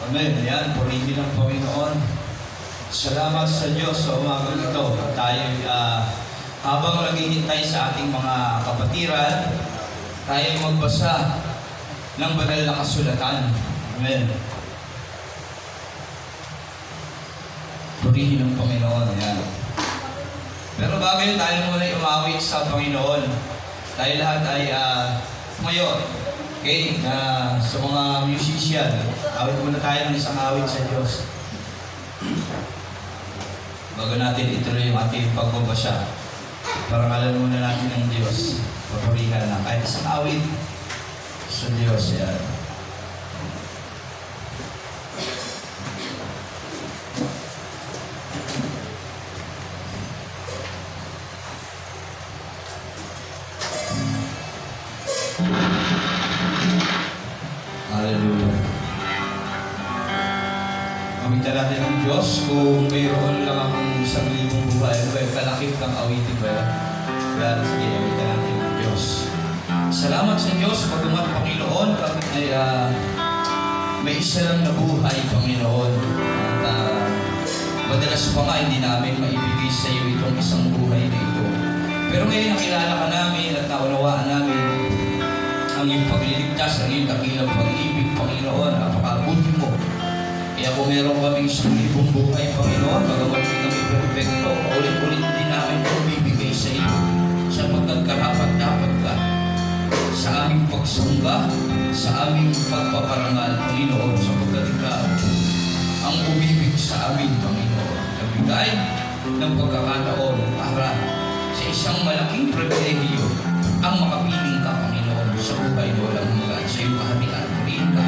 Amen. Yan, purihin ng Panginoon. Salamat sa Diyos sa umagang ito. Tayo, habang naghihintay sa ating mga kapatiran, tayo magbasa ng banal na kasulatan. Amen. Purihin ng Panginoon. Yan. Pero bago yun, tayo muna umawit sa Panginoon. Tayo lahat ay ngayon. Okay, sa mga musician, awit muna tayo ng isang awit sa Diyos. Bago natin ituloy yung ating pagbabasya, parangalan muna natin ng Diyos. Papurihan na kahit isang awit sa Diyos. Yan. Hallelujah. Awitan natin ang Diyos kung mayroon lang akong 1,000 buhay. Kalakip ng awitin ba yan? Kaya sige, awitan natin ang Diyos. Salamat sa Diyos, pagdumat Panginoon, kami ay may isa lang na buhay, Panginoon. At madalas pa nga hindi namin maibigay sa iyo itong isang buhay na ito. Pero ngayon nakilala ka namin at naunawaan namin ang iyong pagliligtas, ang iyong dakilang pag-ibig, Panginoon, napakabuti mo. Kaya kung meron kaming 1,000 buhay, Panginoon, bagamat kami perfecto, ulit-ulit din namin ito bibigay sa iyo. Sapagkat karapat-dapat ka sa aming pagsamba, sa aming pagpaparangal, Panginoon, sapagkat ikaw ang umibig sa amin, Panginoon. Nabigay ng pagkakataon para sa isang malaking pribilehiyo ang makapiling ka, Panginoon, sa buhay na walang hanggan. Sa iyong kaharian, purihin ka,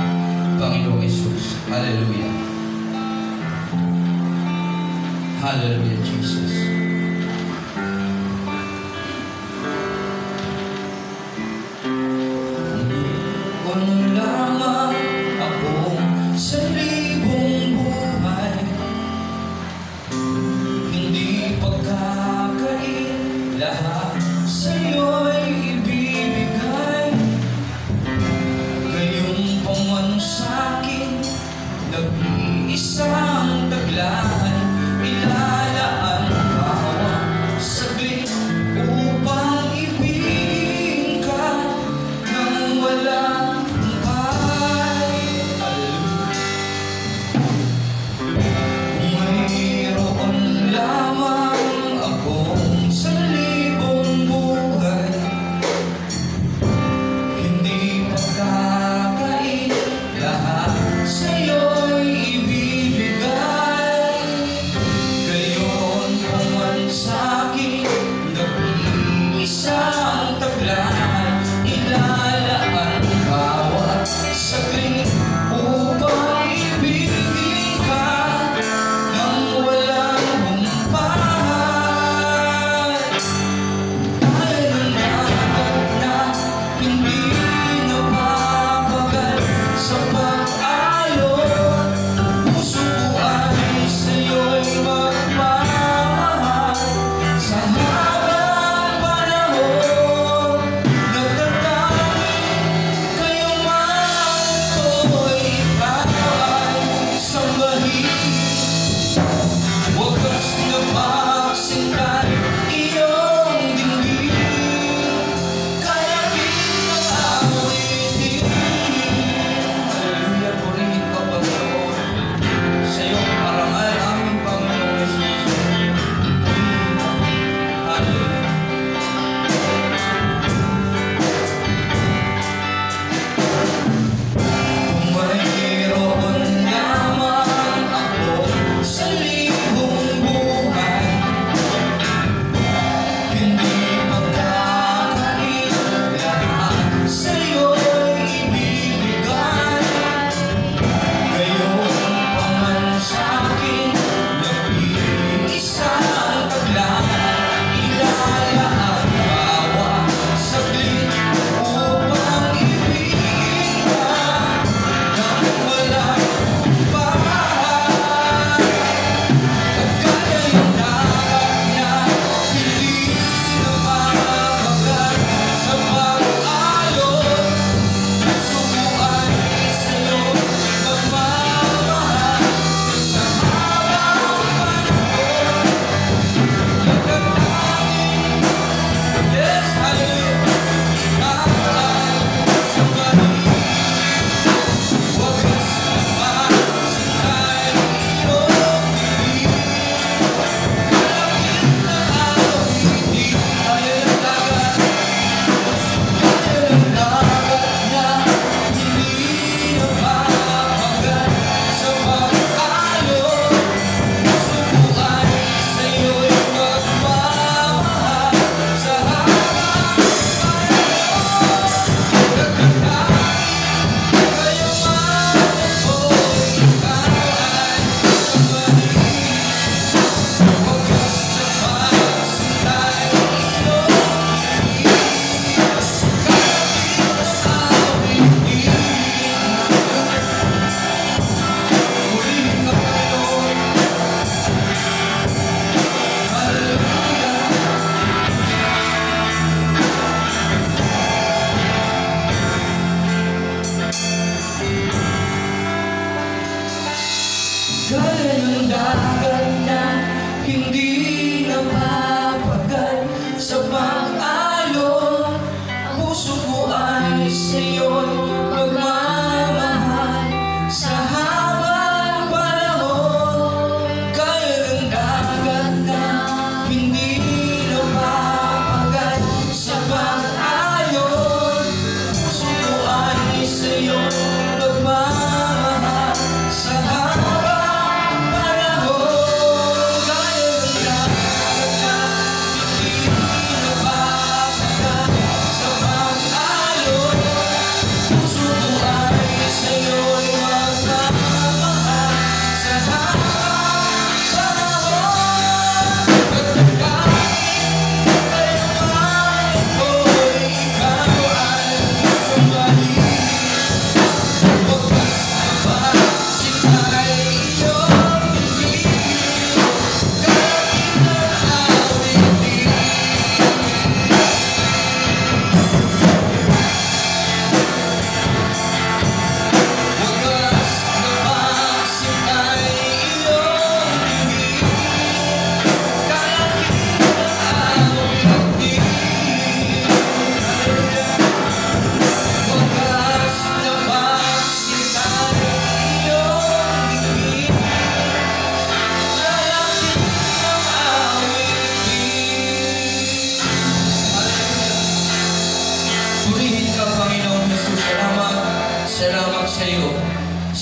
Panginoon Jesus. Hallelujah. Hallelujah, Jesus. Kung lamang akong 1,000 buhay, hindi pagkakain lahat sa'yo'y ibibigay. Gayong paman sa'kin, nag-iisang taglay, ilalaan bawat saglit upang ibigin ka nang walang humpay. Mayroon lamang akong 1,000 buhay,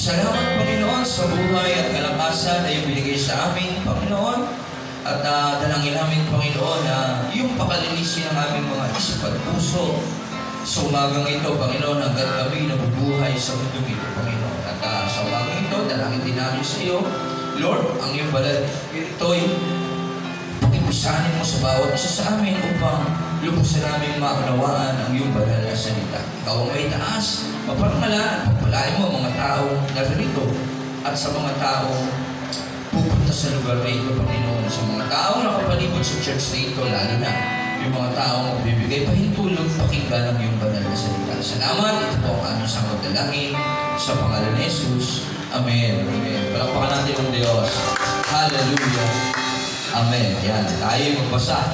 Salamat, Panginoon, sa buhay at kalakasan na iyong binigay sa amin, Panginoon. At dalangin namin, Panginoon, na iyong pakalinisin ang aming mga isip at puso sa umagang ito, Panginoon, hanggang kami nabubuhay sa mundong ito, Panginoon. At sa umagang ito, dalangin din namin sa iyo, Lord, ang iyong banal ito'y pakipusanin mo sa bawat isa sa amin upang lubusan namin maunawaan ang iyong banal na salita. Ikaw ang may taas, maparangalan at pagpalain mo ang mga taong naririto at sa mga taong pupunta sa lugar na ito, Panginoon, sa mga taong nakapalibot sa church na ito, lalo na yung mga taong magbibigay pahintulog pakinggan ang iyong banal na salita. Salamat, ito po ang aming sangkot dalangin sa pangalan ni Jesus. Amen. Amen. Palakpakan natin ang Diyos. Hallelujah. Amen. Yan. Tayo magbasa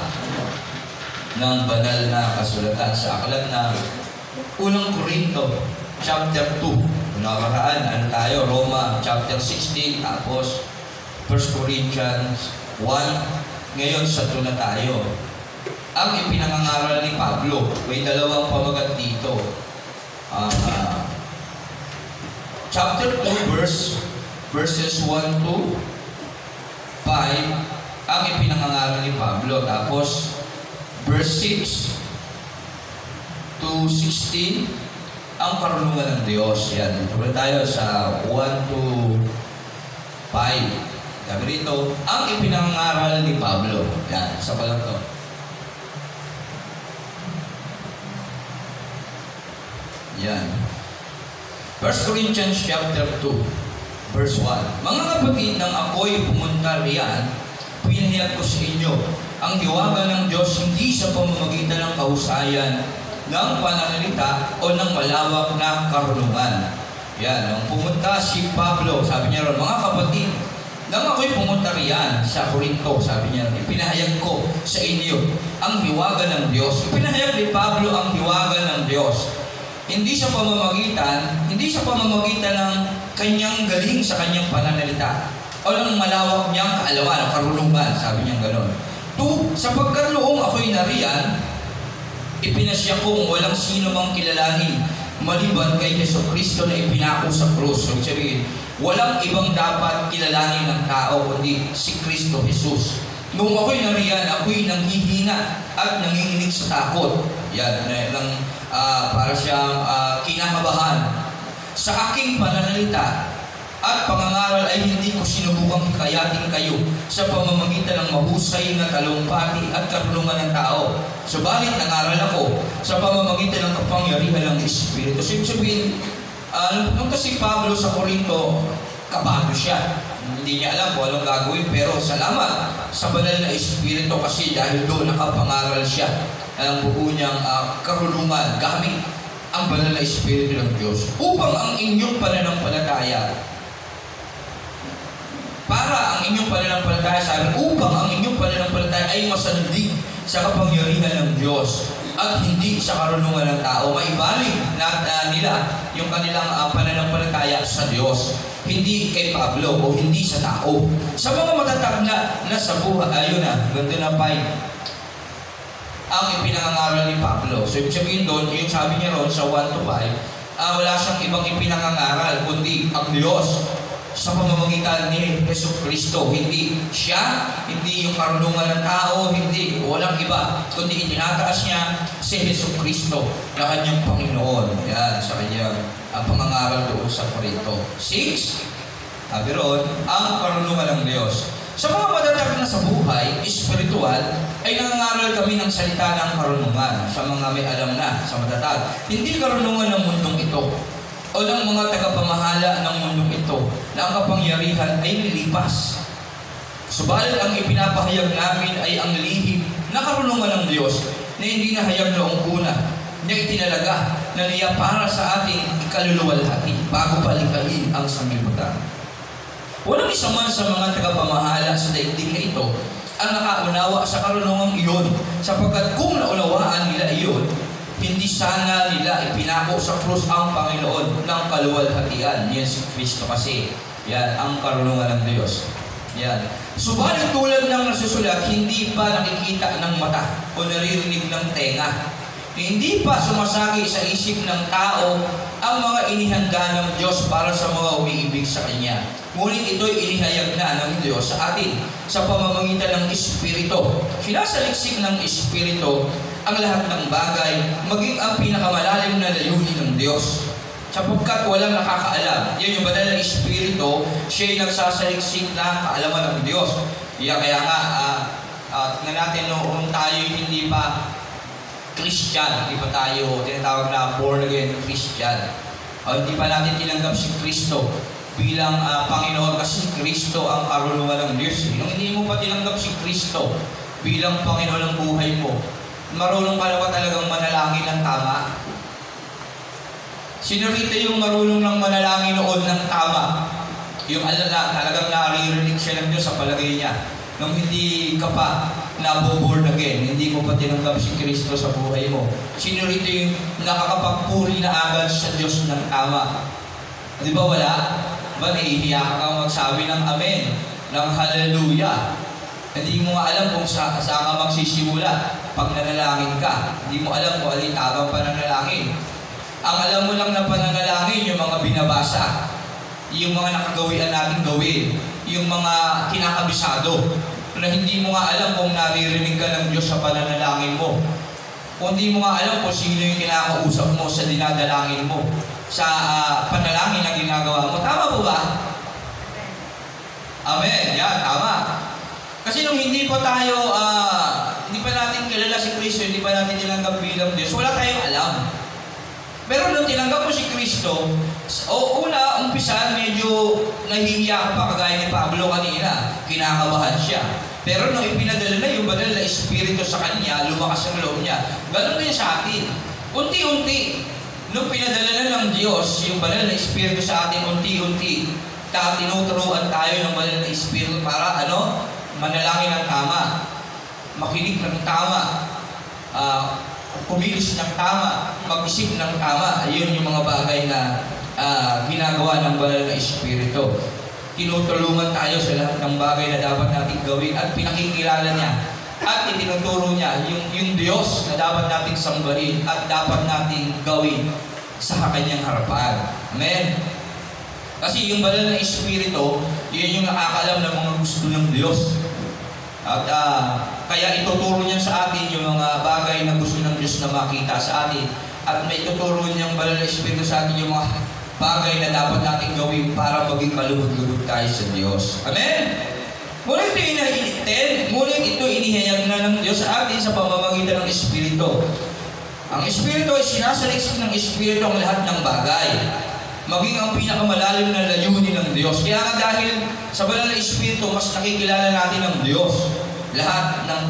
ng banal na kasulatan sa aklat na Unang Korinto, chapter 2. Kung nakakaraan, ano tayo? Roma, chapter 16, tapos 1 Corinthians 1. Ngayon, sa 2 na tayo. Ang ipinangangaral ni Pablo, may dalawang pamagat dito. Chapter 2, verses 1 to 5, ang ipinangangaral ni Pablo. Tapos, verse 6 to 16, ang karunungan ng Diyos. Yan. Dito ba tayo sa 1 to 5. Sabi rito, ang ipinangangaral ni Pablo. Yan. Sa palang to. Yan. 1 Corinthians chapter 2, verse 1. Mga kapatid, nang ako'y pumunta riyan, pinahayag ko sa inyo ang hiwaga ng Diyos hindi sa pamamagitan ng kahusayan ng pananalita o ng malawak na karunungan. Yan, nang pumunta si Pablo, sabi niya ron, mga kapatid, nang ako'y pumunta riyan sa Corinto, sabi niya, ipinahayag ko sa inyo ang hiwaga ng Diyos. Ipinahayag ni Pablo ang hiwaga ng Diyos. Hindi sa pamamagitan ng kanyang galing sa kanyang pananalita o ng malawak niyang kaalaman o karunungan, sabi niya gano'n. 2, sapagkat noong ako'y nariyan, ipinasya kong walang sino mang kilalanin maliban kay Jesucristo na ipinako sa krus. So, sabihin, walang ibang dapat kilalanin ng tao kundi si Kristo Jesus. Noong ako'y nariyan, ako'y nanghihina at nanginginig sa takot. Yan, para siyang kinakabahan. Sa aking pananalita at pangangaral ay hindi ko sinubukang hikayatin kayo sa pamamagitan ng mahusay na talumpati at karunungan ng tao. Subalit nangaral ako sa pamamagitan ng kapangyarihan ng Espiritu. So, ibig sabihin, nung kasi Pablo sa Corinto, kabado siya. Hindi niya alam kung anong gagawin, pero salamat sa banal na Espiritu kasi dahil doon nakapangaral siya ang buo niyang karunungan gamit ang banal na Espiritu ng Diyos upang ang inyong pananampalataya upang ang inyong pananampalataya ay masandig sa kapangyarihan ng Diyos at hindi sa karunungan ng tao. Maibaling nila yung kanilang pananampalataya sa Diyos, hindi kay Pablo o hindi sa tao. Sa mga matatag na sa buhay, ayun na, ganda na pa ang ipinangangaral ni Pablo. So, ibig sabihin doon, yung sabi niya ron sa 1 to 5, wala siyang ibang ipinangangaral, kundi ang Diyos sa pamamagitan ni Jesucristo. Hindi siya, hindi yung karunungan ng tao, hindi, walang iba, kundi itinataas niya si Jesucristo na kanyang Panginoon. Yan, sa kanyang pangangaral doon sa Corinto. 6, sabi ron, ang karunungan ng Diyos. Sa mga matatag na sa buhay, espiritual, ay nangangaral kami ng salita ng karunungan sa mga may alam na sa matatag. Hindi karunungan ng mundong ito o ng mga tagapamahala ng mundong ito na ang kapangyarihan ay lilipas. Subalit ang ipinapahayag namin ay ang lihim na karunungan ng Diyos na hindi nahayag noong una, na itinalaga na niya para sa ating ikaluluwalhati bago palikhain ang sanglibutan. Walang isa man sa mga tagapamahala sa daigdig na ito ang nakaunawa sa karunungang iyon, sapagkat kung naunawaan nila iyon, hindi sana nila ipinako sa krus ang Panginoon ng kaluwalhatian. Yan si Kristo kasi. Yan ang karunungan ng Diyos. Yan. Subalit tulad ng nasusulat, hindi pa nakikita ng mata o naririnig ng tenga. Hindi pa sumasagi sa isip ng tao ang mga inihanda ng Diyos para sa mga umiibig sa Kanya. Ngunit ito'y inihayag na ng Diyos sa atin sa pamamagitan ng Espiritu. Sinasaliksik ng Espiritu ang lahat ng bagay, maging ang pinakamalalim na layunin ng Diyos. Sapagkat walang nakakaalam. Yan yung banal na Espiritu, siya'y nagsasaliksik na kaalaman ng Diyos. Kaya nga, tingnan natin noong tayo hindi pa Christian, hindi pa tayo tinatawag na born again Christian. Hindi pa natin tinanggap si Kristo bilang Panginoon, kasi Kristo ang karunungan ng Diyos. Nung hindi mo pa tinanggap si Kristo bilang Panginoon ng buhay mo, marunong ka na ba talagang manalangin ng tama? Sino rito yung marunong ng manalangin noon ng tama? Yung talagang naririnig siya ng Diyos sa palagay niya. Nung hindi ka pa naboborn again, hindi mo pa tinanggap si Kristo sa buhay mo. Sino rito yung nakakapagpuri na agad sa Diyos ng tama? Di ba wala? Ba nahihiya ka magsabi ng amen, ng hallelujah. Hindi mo alam kung saan ka magsisimula pag nanalangin ka. Hindi mo alam kung alin tamang pananalangin. Ang alam mo lang na pananalangin, yung mga binabasa, yung mga nakagawian natin gawin, yung mga kinakabisado, na hindi mo nga alam kung naririnig ka ng Diyos sa pananalangin mo. Kung hindi mo nga alam kung sino yung kinakausap mo sa dinadalangin mo, sa panalangin na ginagawa mo. Tama po ba? Amen. Yan, tama. Kasi nung hindi pa tayo, hindi pa natin kilala si Kristo, hindi pa natin tinanggap bilang Diyos, wala tayong alam. Pero nung tinanggap mo si Kristo, umpisa, medyo nahihiya ka pa, kagaya ni Pablo kanina, kinakabahan siya. Pero nung ipinadala na yung banal na Espiritu sa kanya, lumakas ang loob niya. Ganun din sa atin. Unti-unti, nung pinadala na ng Diyos, yung banal na Espiritu sa atin, unti-unti, tinuturuan tayo ng banal na Espiritu para manalangin ng tama, makinig ng tama, kumilos ng tama, mag-isip ng tama. Ayun yung mga bagay na ginagawa ng banal na Espiritu. Tinutulungan tayo sa lahat ng bagay na dapat natin gawin at pinakikilala niya at itinuturo niya yung Diyos na dapat natin sambahin at dapat natin gawin sa kanyang harapan. Amen? Kasi yung banal na Espiritu, yun yung nakakalam ng mga gusto ng Diyos. At kaya ituturo niya sa atin yung mga bagay na gusto ng Diyos na makita sa atin. At may ituturo niyang banal na Espiritu sa atin yung mga bagay na dapat natin gawin para maging kalugod-lugod tayo sa Diyos. Amen? Ngunit ito inihayag na ng Diyos sa atin sa pamamagitan ng Espiritu. Ang Espiritu ay sinasaliksik ng Espiritu ang lahat ng bagay, maging ang pinakamalalim na layunin ng Diyos. Kaya nga dahil sa banal na Espiritu, mas nakikilala natin ang Diyos. Lahat ng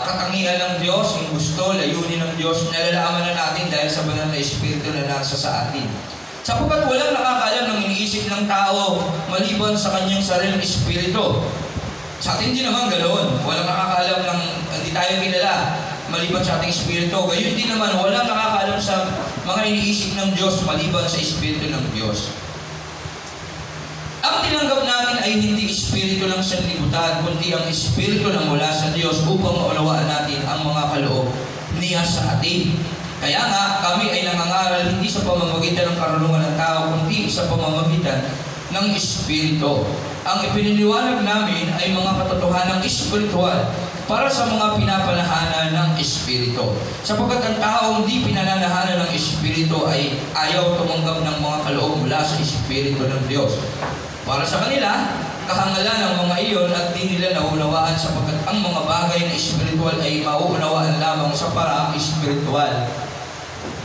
katangian ng Diyos, yung gusto, layunin ng Diyos, nalalaman na natin dahil sa banal na Espiritu na nasa sa atin. Sapagkat walang nakakaalam ng iniisip ng tao maliban sa kanyang sariling Espiritu. Sa atin din naman ganoon. Walang nakakaalam ng hindi tayo kilala maliban sa ating Espiritu. Gayon din naman, walang nakakaalam sa mga iniisip ng Diyos maliban sa Espiritu ng Diyos. Ang tinanggap natin ay hindi Espiritu ng sanlibutan, kundi ang Espiritu na mula sa Diyos upang maunawaan natin ang mga kaloob niya sa atin. Kaya nga, kami ay nangangaral hindi sa pamamagitan ng karunungan ng tao, kundi sa pamamagitan ng Espiritu. Ang ipiniliwanag namin ay mga katotohanang espiritual para sa mga pinapanahanan ng Espiritu. Sapagkat ang taong di pinananahanan ng Espiritu ay ayaw tumanggap ng mga kaloob mula sa Espiritu ng Diyos. Para sa kanila, kahangalan ng mga iyon at di nila naunawaan sapagkat ang mga bagay na espiritual ay mauunawaan lamang sa paraang espiritual.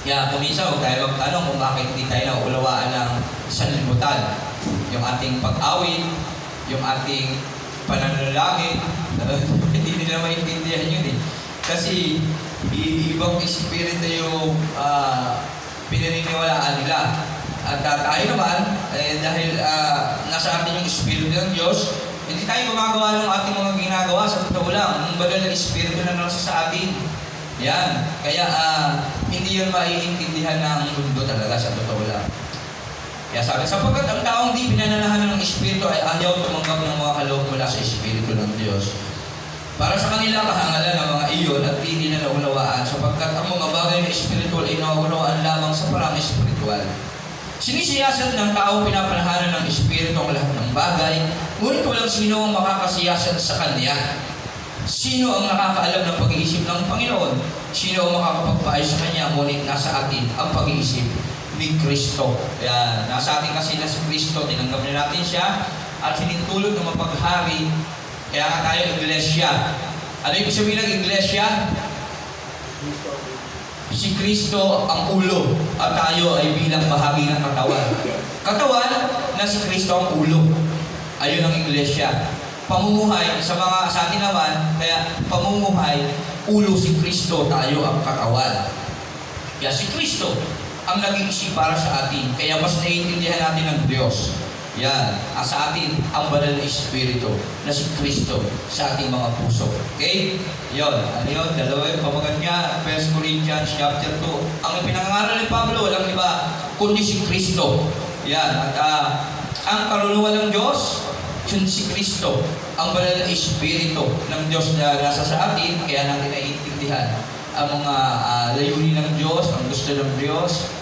Kaya kuminsan huwag tayo magtanong kung bakit hindi tayo naunawaan ng sanlibutan. Yung ating pag-awit, yung ating pananalangin, hindi nila maintindihan yun eh. Kasi ibang espiritu yung pinaniniwalaan nila. At tayo naman, dahil nasa atin yung Espiritu ng Diyos, hindi tayo gumagawa ng ating mga ginagawa sa totoo lang. Ang banal na Espiritu na nasa sa atin. Yan. Kaya hindi yun maiintindihan ng mundo talaga sa totoo lang. Kaya sabi, sapagkat ang taong di pinananahan ng Espiritu ay ayaw tumanggap ng mga kaloob mula sa Espiritu ng Diyos. Para sa kanila kahangalan ng mga iyon at hindi na naunawaan sapagkat ang mga bagay na espiritual ay naunawaan lamang sa parang espiritual. Sinisiyasat ng tao pinapanahanan ng espiritu ang lahat ng bagay, ngunit walang sino ang makakasiyasat sa kanya. Sino ang nakakaalam ng pag-iisip ng Panginoon? Sino ang makakapagpaay sa Kanya? Ngunit nasa atin ang pag-iisip ni Kristo. Kaya nasa atin kasi na si Kristo, tinanggap na natin siya at sinintulot ng mapaghari. Kaya nga tayo iglesia. Ano yung sabihin ng iglesia? Si Kristo ang ulo at tayo ay bilang bahagi ng katawan. Katawan na si Kristo ang ulo. Ayun ang iglesia. Pamumuhay sa atin naman, kaya pamumuhay, ulo si Kristo, tayo ang katawan. Kaya si Kristo ang nag-iisip para sa atin, kaya mas naiintindihan natin ng Diyos. Yan, sa atin ang banal na Espiritu na si Kristo sa ating mga puso. Okay? Yun, ano yun? Dalawa yung pamagat niya, 1 Corinthians chapter 2. Ang pinangaral ni Pablo, walang iba, kundi si Kristo. Yan, at ang kaluluwa ng Diyos, yun si Kristo, ang banal na Espiritu ng Diyos na nasa sa atin, kaya natin naiintindihan ang mga layunin ng Diyos, ang gusto ng Diyos,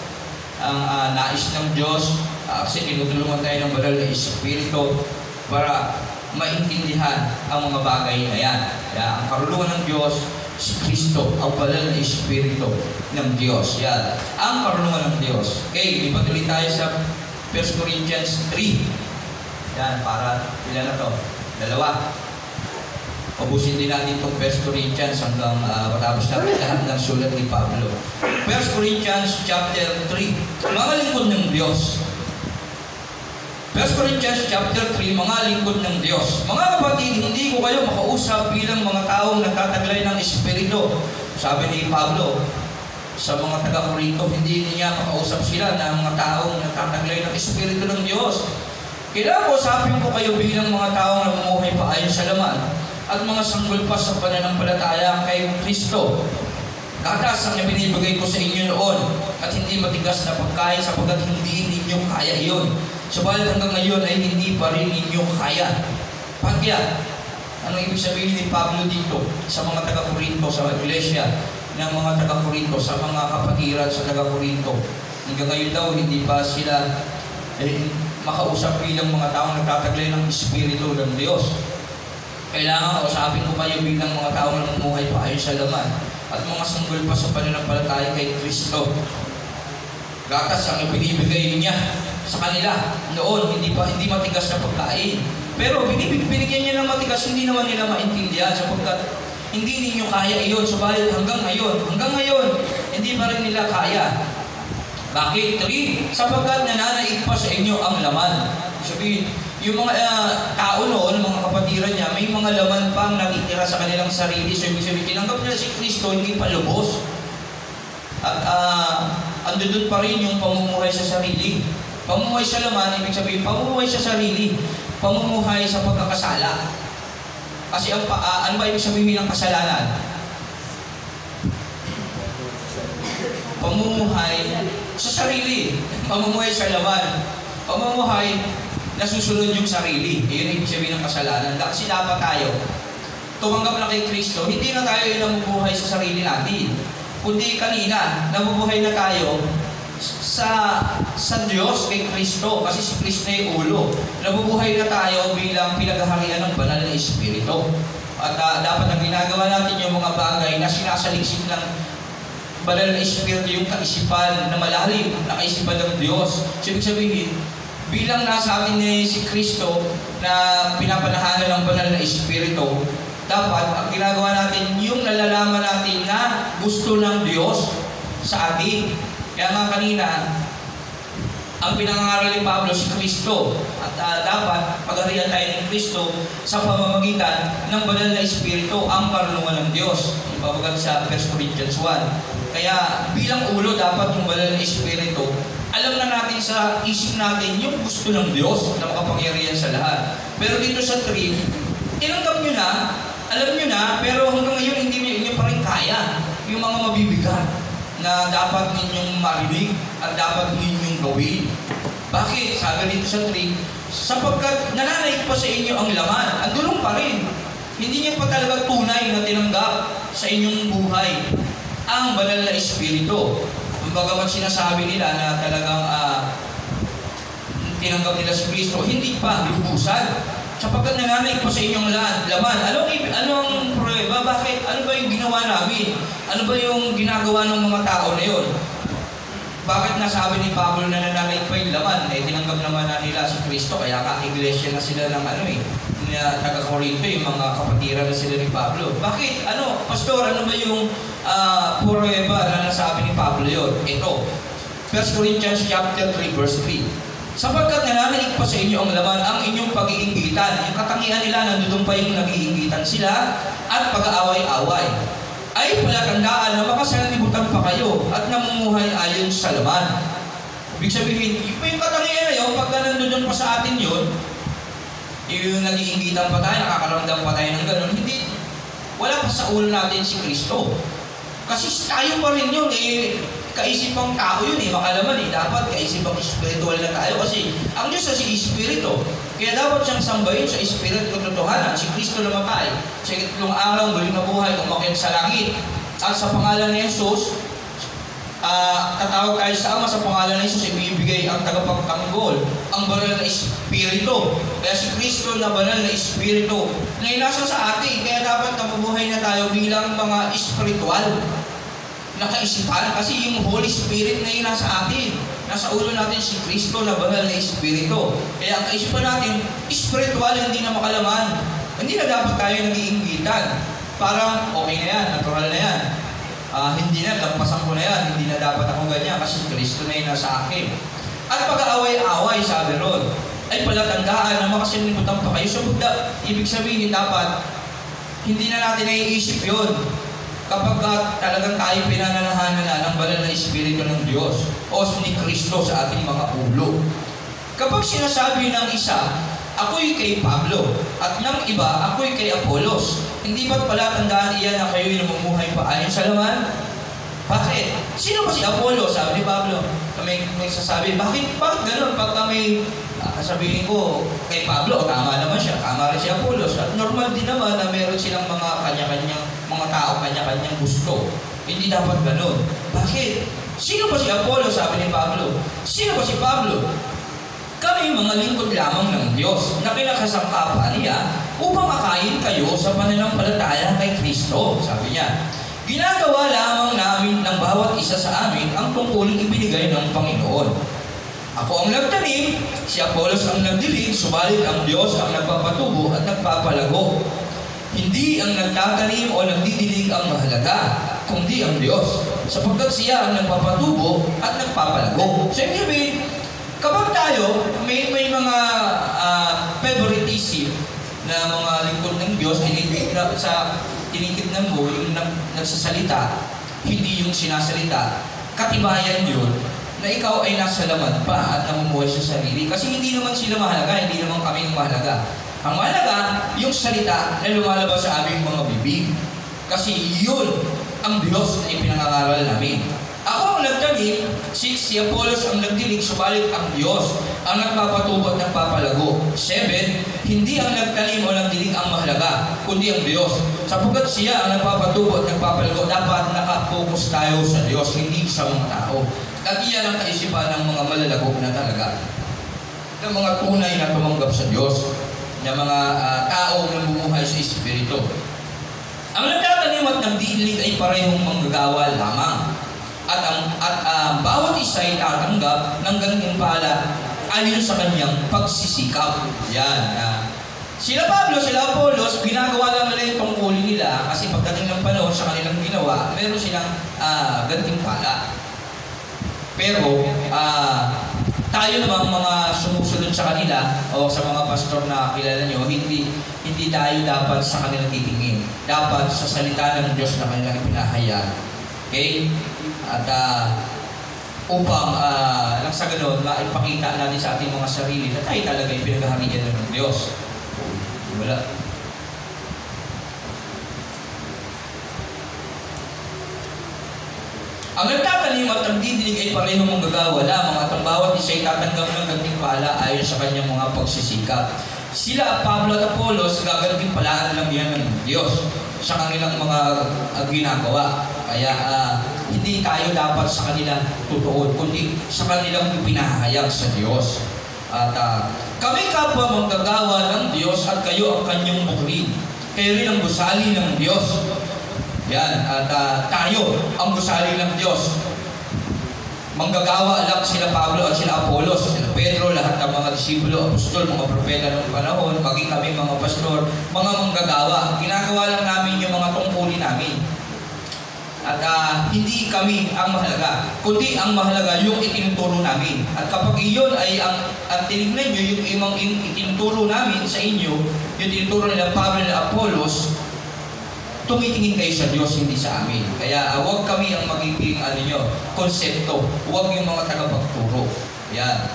ang nais ng Diyos, kasi tinutulungan tayo ng banal na Espiritu para maintindihan ang mga bagay na yan. Kaya ang karuluhan ng Diyos, si Kristo, ang banal na Espiritu ng Diyos. Yan, ang karuluhan ng Diyos. Okay, lipat ulit tayo sa 1 Corinthians 3. Yan, para ilan na to? 2. Pabusin din natin itong 1 Corinthians hanggang matapos natin lahat ng sulat ni Pablo. 1 Corinthians chapter 3, mga lingkod ng Diyos. 1 Corinthians chapter 3, mga lingkod ng Diyos. Mga kapatid, hindi ko kayo makausap bilang mga taong nagtataglay ng Espiritu. Sabi ni Pablo sa mga taga-Corinto, hindi niya makausap sila na mga taong nagtataglay ng Espiritu ng Diyos. Kailangan ko usapin ko kayo bilang mga taong namumuhay pa ayon sa laman at mga sanggol pa sa pananampalataya kay Kristo. Gatas ang ibinibigay ko sa inyo noon at hindi matigas na pagkain sapagkat hindi ninyo kaya iyon. Subalit hanggang ngayon ay hindi pa rin ninyo kaya. Pagya, anong ibig sabihin ni Pablo dito sa mga taga-Corinto, sa iglesia ng mga taga-Corinto, sa mga kapatiran sa taga-Corinto? Hanggang ngayon daw, hindi pa sila makausap bilang mga taong nagtataglay ng Espiritu ng Diyos. Kailangan kausapin ko kayo bilang mga taong namumuhay pa ayon sa laman at mga sanggol pa sa pananampalataya kay Kristo. Gatas ang ibinibigay niya sa kanila noon, hindi matigas na pagkain. Pero binigyan niya ng matigas, hindi naman nila maintindihan sapagkat hindi ninyo kaya iyon. Subalit hanggang ngayon, hindi pa rin nila kaya. Bakit? 3, sapagkat nananaig pa sa inyo ang laman. Sabihin, yung mga tao noon, mga kapatiran niya, may mga laman pang nakitira sa kanilang sarili. So, ibig sabihin, tinanggap nila si Kristo, hindi pa lubos. At andun pa rin yung pamumuhay sa sarili. Pamumuhay sa laman, ibig sabihin, pamumuhay sa sarili. Pamumuhay sa pagkakasala. Kasi ano ba ibig sabihin ng kasalanan? Pamumuhay sa sarili. Pamumuhay sa laman. Pamumuhay na susunod yung sarili. Iyon ang ibig sabihin ng kasalanan. Kasi dapat tayo tumanggap na kay Kristo, hindi na tayo yung namubuhay sa sarili natin. Kundi kanina, namubuhay na tayo sa Diyos kay Kristo. Kasi si Kristo ay ulo. Namubuhay na tayo bilang pinaghaharian ng banal na Espiritu. At dapat ang ginagawa natin yung mga bagay na sinasaliksik ng banal na Espiritu, yung kaisipan na malalim, na kaisipan ng Diyos. So, ibig sabihin, bilang nasa atin si Kristo na pinapanahanan ng banal na Espiritu, dapat ang ginagawa natin, yung nalalaman natin na gusto ng Diyos sa atin. Kaya nga kanina, ang pinangangaral ni Pablo si Kristo. At dapat pagharian tayo ng Kristo sa pamamagitan ng banal na Espiritu, ang karunungan ng Diyos. Ibabagat sa 1 Corinthians 1. Kaya bilang ulo, dapat yung banal na Espiritu, alam na natin sa isip natin yung gusto ng Diyos na makapangyarihan sa lahat. Pero dito sa 3, tinanggap nyo na, alam nyo na, pero hanggang ngayon hindi nyo pa rin kaya yung mga mabibigat na dapat ninyong marinig at dapat ninyong gawin. Bakit? Sabi dito sa 3, sapagkat nananaig pa sa inyo ang laman, andulong pa rin. hindi niyo pa talaga tunay na tinanggap sa inyong buhay ang banal na Espiritu. Bagamat sinasabi nila na talagang tinanggap nila si Kristo, hindi pa lubusan. Sapagkat nananaig pa sa inyong laman. Anong prueba? Bakit? Ano ba yung ginawa namin? Ano ba yung ginagawa ng mga tao na yun? Bakit nasabi ni Pablo na nananaig pa yung laman? Tinanggap naman na nila si Kristo, kaya iglesia na sila ng na taga-Corinto, yung mga kapatiran na sila ni Pablo. Bakit? Pastor, ano ba yung prueba na nasabi ni Pablo yun? Ito, 1 Corinthians chapter 3, verse 3. Sapagkat nananaig pa sa inyo ang laman, ang inyong pag-iinggitan. Yung katangian nila, nandun pa yung nag-iinggitan sila, at pag-aaway-away. Ay palatandaan na makasalibutan pa kayo at namumuhay ayon sa laman. Ibig sabihin, yung katangian na yun, pagka nandun pa sa atin yun, yung nag-iinggitan pa tayo, nakakaramdam pa tayo ng gano'n, hindi, wala pa sa ulo natin si Kristo. Kasi tayo pa rin yun, kaisipang tao yun makalaman dapat kaisipang spiritual na tayo kasi ang Diyos si Espiritu. Kaya dapat siyang sambahin sa Espiritu totohanan. Si Kristo namatay. Sa ikatlong araw, muling nabuhay, umakyat sa langit. At sa pangalan ni Jesus, tatawag tayo sa Ama, sa pangalan ni Jesus, ibibigay ang tagapagtanggol, ang banal na Espiritu. Kaya si Kristo na banal na Espiritu na inasa sa atin. Kaya dapat nabubuhay na tayo bilang mga espiritual na kaisipan, kasi yung Holy Spirit na yun nasa atin. Nasa ulo natin si Kristo na banal na Espiritu. Kaya ang kaisipan natin, espiritual, hindi na makalaman. Hindi na dapat tayo nag-iinggitan. Parang okay na yan, natural na yan. Hindi na, lampasan ko na yan. Hindi na dapat ako ganyan kasi Kristo na yun nasa akin. At pag-aaway-away, sabi ron, ay palatandaan na makasalimutan pa kayo sa Buddha. Ibig sabihin, dapat hindi na natin naiisip yun. Kapag talagang tayo pinananahanan na ng banal na Espiritu ng Diyos o ni Kristo sa ating mga ulo. Kapag sinasabi ng isa, ako'y kay Pablo, at ng iba, ako'y kay Apolos, hindi ba't palatandaan iyan na kayo'y namumuhay pa ayon sa laman? Bakit? Sino ba si Apolos? Sabi ni Pablo. May sasabi, bakit ganun? Pag kami sabihin ko kay Pablo, tama naman siya, tama rin si Apolos. At normal din naman na meron silang mga kanya-kanyang mga tao, kanya-kanyang gusto. Hindi dapat ganun. Bakit? Sino ba si Apolos? Sabi ni Pablo. Sino ba si Pablo? Kami mga lingkod lamang ng Diyos na kinakasangkapan niya upang akayin kayo sa pananampalataya kay Kristo. Sabi niya, ginagawa lamang namin ng bawat isa sa amin ang tungkuling ibinigay ng Panginoon. Ako ang nagtanim, si Apolos ang nagdilig, subalit ang Diyos ang nagpapatubo at nagpapalago. Hindi ang nagtatanim o nagdidilig ang mahalaga, kundi ang Diyos, sapagkat siya ang nagpapatubo at nagpapalago. So, ibig, kapag tayo may mga favoritism na mga lingkod ng Diyos, tinitignan mo yung nagsasalita, hindi yung sinasalita, katibayan yun na ikaw ay nasa laman pa at namumuhay sa sarili. Kasi hindi naman sila mahalaga, hindi naman kami mahalaga. Ang mahalaga, yung salita na lumalabas sa aming mga bibig. Kasi yun ang Diyos na ipinangangaral namin. Ako ang nagtanim, si Apolos ang nagdilig, subalit ang Diyos ang nagpapatubo at nagpapalago. 7, hindi ang nagtanim o nagdilig ang mahalaga, kundi ang Diyos. Sapagkat siya ang nagpapatubo at nagpapalago, dapat nakapokus tayo sa Diyos, hindi sa mga tao. At iyan ang kaisipan ng mga malalagok na talaga, ng mga tunay na tumanggap sa Diyos, ng mga taong namumuhay sa Espiritu. Ang nagtatanim at nagdidilig ay parehong manggagawa lamang. At bawat isa ay tatanggap ng gantimpala ayon sa kanyang pagsisikap. Yan. Sila Pablo, sila Apolos, ginagawa lang nila yung tungkulin nila kasi pagdating ng panahon sa kanilang ginawa, meron silang gantimpala. Pero tayo namang mga sumusunod sa kanila o sa mga pastor na kilala nyo, hindi tayo dapat sa kanila titingin. Dapat sa salita ng Diyos na kanilang ipinahayag. Okay? At upang lang sa ganun, maipakita natin sa ating mga sarili na tayo talaga yung pinaghaharian ng Diyos. Wala. Ang nagtatanim at nagdidilig ay parehong manggagawa lamang at ang bawat isa ay tatanggap ng gantimpala ayon sa kanyang mga pagsisikap. sila Pablo at Apollos, gagantimpalaan lang yan ng Diyos sa kanilang mga ginagawa. Kaya hindi tayo dapat sa kanila tutuon, kundi sa kanilang ipinahayag sa Diyos. At kami kapwa manggagawa ng Diyos at kayo ang kanyang bukrin. Kayo rin ang gusali ng Diyos. Yan, at tayo ang gusali ng Diyos. Manggagawa lang sila Pablo at sila Apollos, sila Pedro, lahat ng mga disipulo, apostol, mga propeta ng panahon, maging kami mga pastor, mga manggagawa. Ginagawa lang namin yung mga tungkulin namin. At hindi kami ang mahalaga, kundi ang mahalaga yung itinuturo namin. At kapag iyon ay ang tinignan nyo, yung itinuturo namin sa inyo, yung tinuturo nila Pablo at Apollos, tumitingin kayo sa Diyos, hindi sa amin. Kaya huwag kami ang magiging konsepto, huwag yung mga tagapagturo. Yan.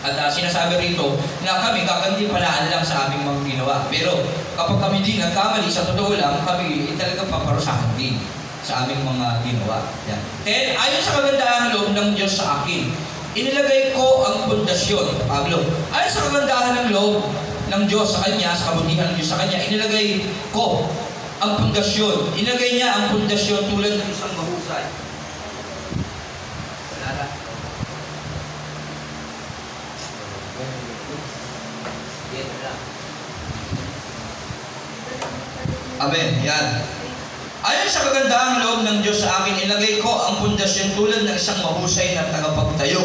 At sinasabi rito na kami gagantimpalaan lang sa aming mga ginawa. Pero kapag kami din nagkamali, sa totoo lang, kami talagang paparusahan din sa aming mga ginawa. Yan. Then, ayon sa kagandahan loob ng Diyos sa akin, inilagay ko ang pundasyon, Pablo. Ayon sa kagandahan ng loob ng Diyos sa Kanya, sa kabutihan ng Diyos sa Kanya, inilagay ko ang pundasyon. Inilagay niya ang pundasyon tulad ng isang mahusay. Wala na. Amen. Yan. Ayon sa kagandahang loob ng Diyos sa akin, ilagay ko ang pundasyon tulad ng isang mahusay na tagapagtayo.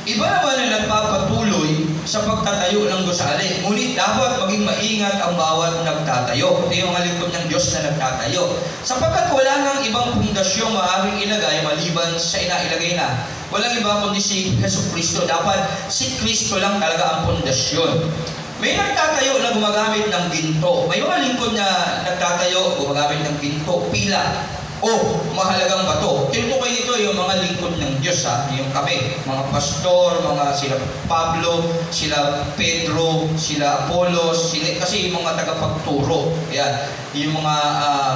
Iba naman na nagpapatuloy sa pagtatayo ng gusali. Ngunit dapat maging maingat ang bawat nagtatayo. Ito yung lingkod ng Diyos na nagtatayo. Sapagkat wala nang ibang pundasyong maaaring ilagay maliban sa inailagay na. Walang iba kundi si Jesucristo. Dapat si Kristo lang talaga ang pundasyon. May nagtatayo na gumagamit ng ginto. May mga lingkod na nagtatayo, gumagamit ng ginto, pila, o mahalagang bato. Tinutukoy nito yung mga lingkod ng Diyos, yung kami, mga pastor, mga sila Pablo, sila Pedro, sila Apollos, kasi yung mga tagapagturo. Ayan, yung mga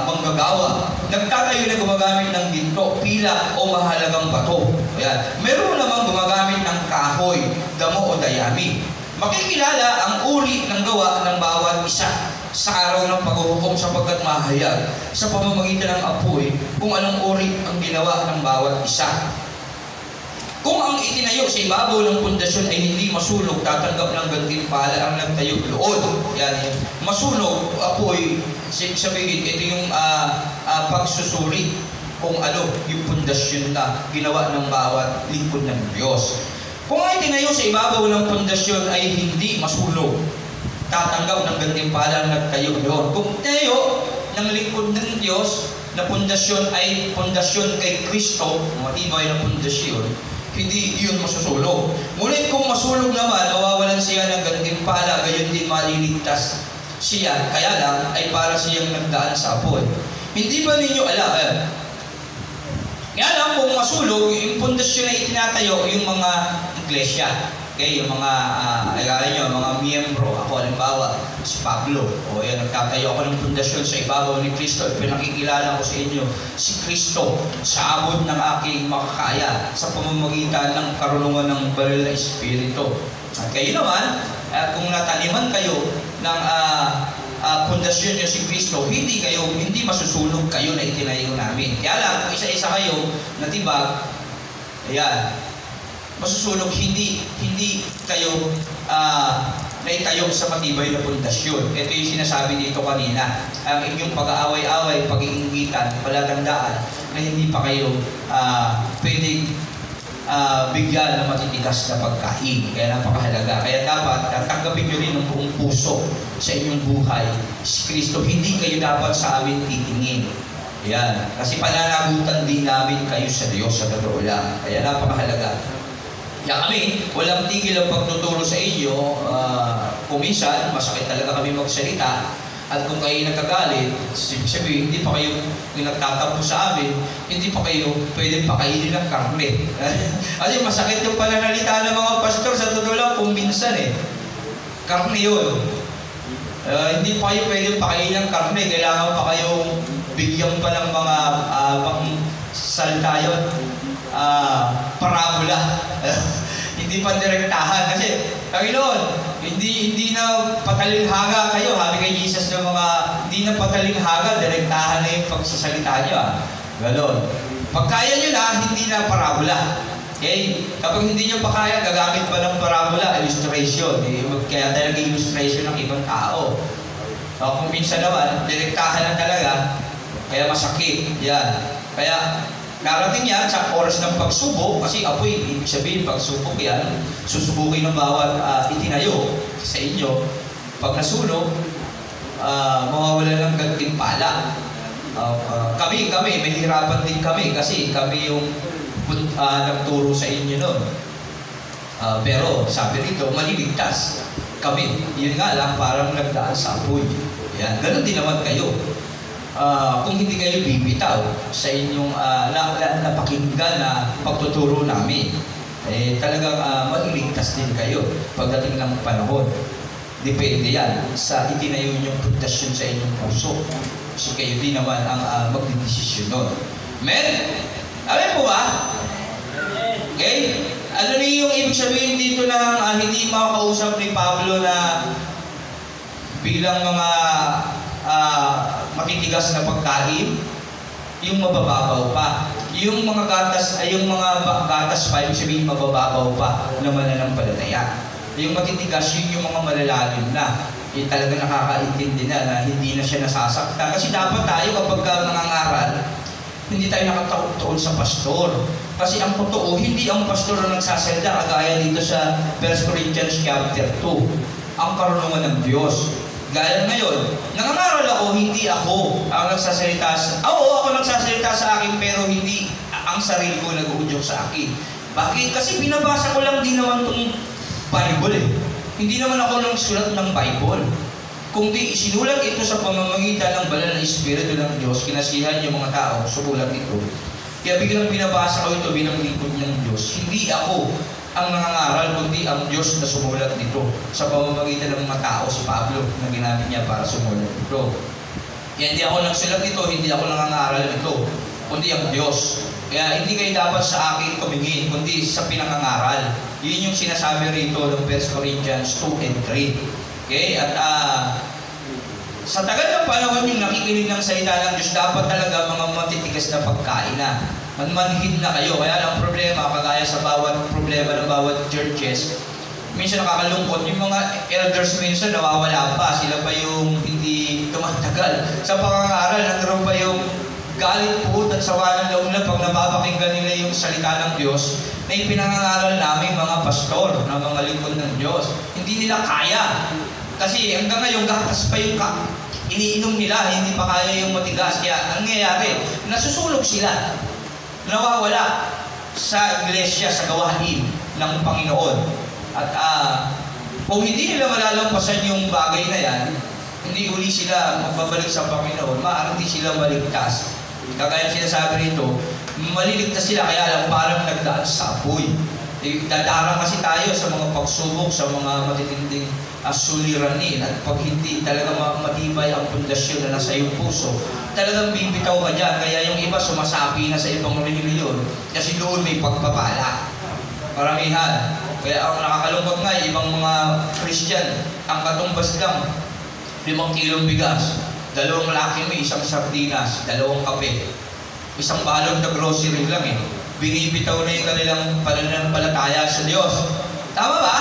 manggagawa. Nagtatayo na gumagamit ng ginto, pila, o mahalagang bato. Ayan. Meron naman gumagamit ng kahoy, damo o dayami. Makikilala ang uri ng gawa ng bawat isa sa araw ng paghuhukom sapagkat mahayag sa pamamagitan ng apoy kung anong uri ang ginawa ng bawat isa. Kung ang itinayo sa ibabaw ng pundasyon ay hindi masunog, tatanggap ng gantimpala ang nagtayo doon. Yan, masunog, apoy, sabihin, ito yung pagsusuri kung ano yung pundasyon na ginawa ng bawat lingkod ng Diyos. Kung ay tinayo sa ibabaw ng pundasyon ay hindi masunog, tatanggap ng gantimpala ang nagtayo doon. Kung tayo ng lingkod ng Diyos na pundasyon ay pundasyon kay Kristo, matibay na pundasyon, hindi yun masusunog. Ngunit kung masunog naman, mawawalan siya ng gantimpala, gayon din maliligtas siya. Kaya lang ay para siyang nagdaan sa apoy. Hindi ba ninyo alam? Kaya lang kung masunog, yung pundasyon na itinatayo, yung mga iglesia, okay, yung mga mga miyembro, ako halimbawa, si Pablo, o yan, nagtatayo ako ng pundasyon sa ibabaw ni Kristo, pinakikilala ko sa inyo, si Kristo, sa abot ng aking makakaya, sa pamamagitan ng karunungan ng banal na Espiritu. At kayo naman, kung nataniman kayo ng pundasyon niyo si Kristo, hindi masusunog kayo na itinayo namin. Kaya lang, kung isa-isa kayo natibag, ayan, masusunog, hindi kayo naitayo sa matibay na pundasyon. Ito yung sinasabi dito kanina. Ang inyong pag-aaway-away, pag-iingitan, palatandaan na hindi pa kayo pwedeng bigyan ng matitigas na pagkain. Kaya napakahalaga. Kaya dapat tanggapin nyo rin ng buong puso sa inyong buhay si Kristo. Hindi kayo dapat sa amin titingin. Ayan. Kasi pananagutan din namin kayo sa Diyos sa totoo lang. Kaya napakahalaga. Kaya kami, walang tigil ang pagtuturo sa inyo. Kung minsan, masakit talaga kami magsalita. At kung kayo nagkagalit, sabihin, hindi pa kayo nagtatampo sa amin, hindi pa kayo pwede pakainin ng karne. Kasi masakit yung pananalita ng mga pastor, sa totoo lang, kung minsan karne yun. Hindi pa kayo pwede pakainin ng karne, kailangan pa kayong bigyan pa ng mga salita yun, parabola. Hindi hindi pandirektahan. Kasi, Panginoon, hindi na patalinhaga kayo. Habi kay Jesus ng mga, hindi na patalinhaga, direktahan na yung pagsasalita nyo. Ganon. Pag kaya nyo na, hindi na parabola. Okay? Kapag hindi nyo pa kaya, gagamit pa ng parabola, illustration. Kaya talaga illustration ng ibang tao. So, kung minsan naman, direktahan na talaga, kaya masakit. Yan. Kaya, narating yan sa oras ng pagsubok, kasi apoy, ibig sabihin, pagsubok yan, susubukin ng bawat itinayo sa inyo. Pag nasunog, mawawala ng gantimpala. Kami, mahirapan din kami kasi kami yung nagturo sa inyo nun. Pero sabi rito, maliligtas kami. Yun nga lang, parang nagdaan sa apoy. Yan. Ganon din naman kayo. Kung hindi kayo bibitaw sa inyong napakinggan na pagtuturo namin, talagang maliligtas din kayo pagdating ng panahon. Depende yan sa itinayo niyong pundasyon sa inyong puso. Kasi kayo din naman ang magdidesisyon nun. Amen? Amen po ba? Okay? Ano rin yung ibig sabihin dito na hindi makakausap ni Pablo na bilang mga matitigas na pagkain, yung mabababaw pa. Yung mga gatas, yung mga gatas pa, ibig sabihin mabababaw pa na mananampalataya. Yung matitigas, yun yung mga malalalim na. Yung talaga nakakaintindi na hindi na siya nasasaktan. Kasi dapat tayo kapag nangangaral, hindi tayo nakatuon sa pastor. Kasi ang totoo, hindi ang pastor ang nagsasalita, kagaya dito sa 1 Corinthians chapter 2. Ang karunungan ng Diyos. Gaya ngayon, nangangaral ako, hindi ako ang nagsasalita ako nagsasalita sa akin, pero hindi ang sarili ko nag-uudyok sa akin. Bakit? Kasi binabasa ko lang din naman itong Bible eh. Hindi naman ako nagsulat ng Bible. Kundi isinulat ito sa pamamagitan ng banal na Espiritu ng Diyos, kinasihan yung mga tao, sulat ito. Kaya biglang binabasa ko ito bilang lingkod ng Diyos. Hindi ako ang nangangaral, kundi ang Diyos na sumulat dito sa pamamagitan ng mga tao, si Pablo, na ginamit niya para sumulat dito. Kaya hindi ako nagsulat nito, hindi ako nangangaral nito, kundi ang Diyos. Kaya hindi kayo dapat sa akin tumingin, kundi sa pinangangaral. Yun yung sinasabi rito ng 1 Corinthians 2 and 3. Okay? At sa tagal ng panahon yung nakikinig ng salita ng Diyos, dapat talaga mga matitigas na pagkain na. Manmanhid na kayo. Kaya lang problema, kagaya sa bawat problema ng bawat churches, minsan nakakalungkot, yung mga elders minsan nawawala pa. Sila pa yung hindi tumatagal. Sa pangangaral, nandoon pa yung galit po at sawa ng loob na pag napapakinggan nila yung salita ng Diyos na ipinangangaral namin mga pastor, na mga lingkod ng Diyos. Hindi nila kaya. Kasi hanggang ngayon, gatas pa yung iniinom nila, hindi pa kaya yung matigas. Kaya ang nangyayari, nasusunog sila. Nawawala sa iglesia, sa gawain ng Panginoon. At kung hindi nila malalampasan yung bagay na yan, hindi uli sila magbabalik sa Panginoon, maaaring hindi sila maligtas. Kagaya sinasabi rito, maliligtas sila, kaya lang parang nagdaan sa apoy. Dadarang kasi tayo sa mga pagsubok, sa mga matitinding suliranin, at pag hindi talaga matibay ang pundasyon na nasa iyong puso, talagang bibitaw ka dyan. Kaya yung iba sumasapi na sa ibang relihiyon kasi doon may pagpapala. Paramihan. Kaya ang nakakalungkot nga, ibang mga Christian, ang katumbas lang 5 kilong bigas, 2 laki may 1 sardinas, 2 kape, 1 balon na grocery lang eh. Binibitaw na yung kanilang pananampalataya sa Diyos. Tama ba?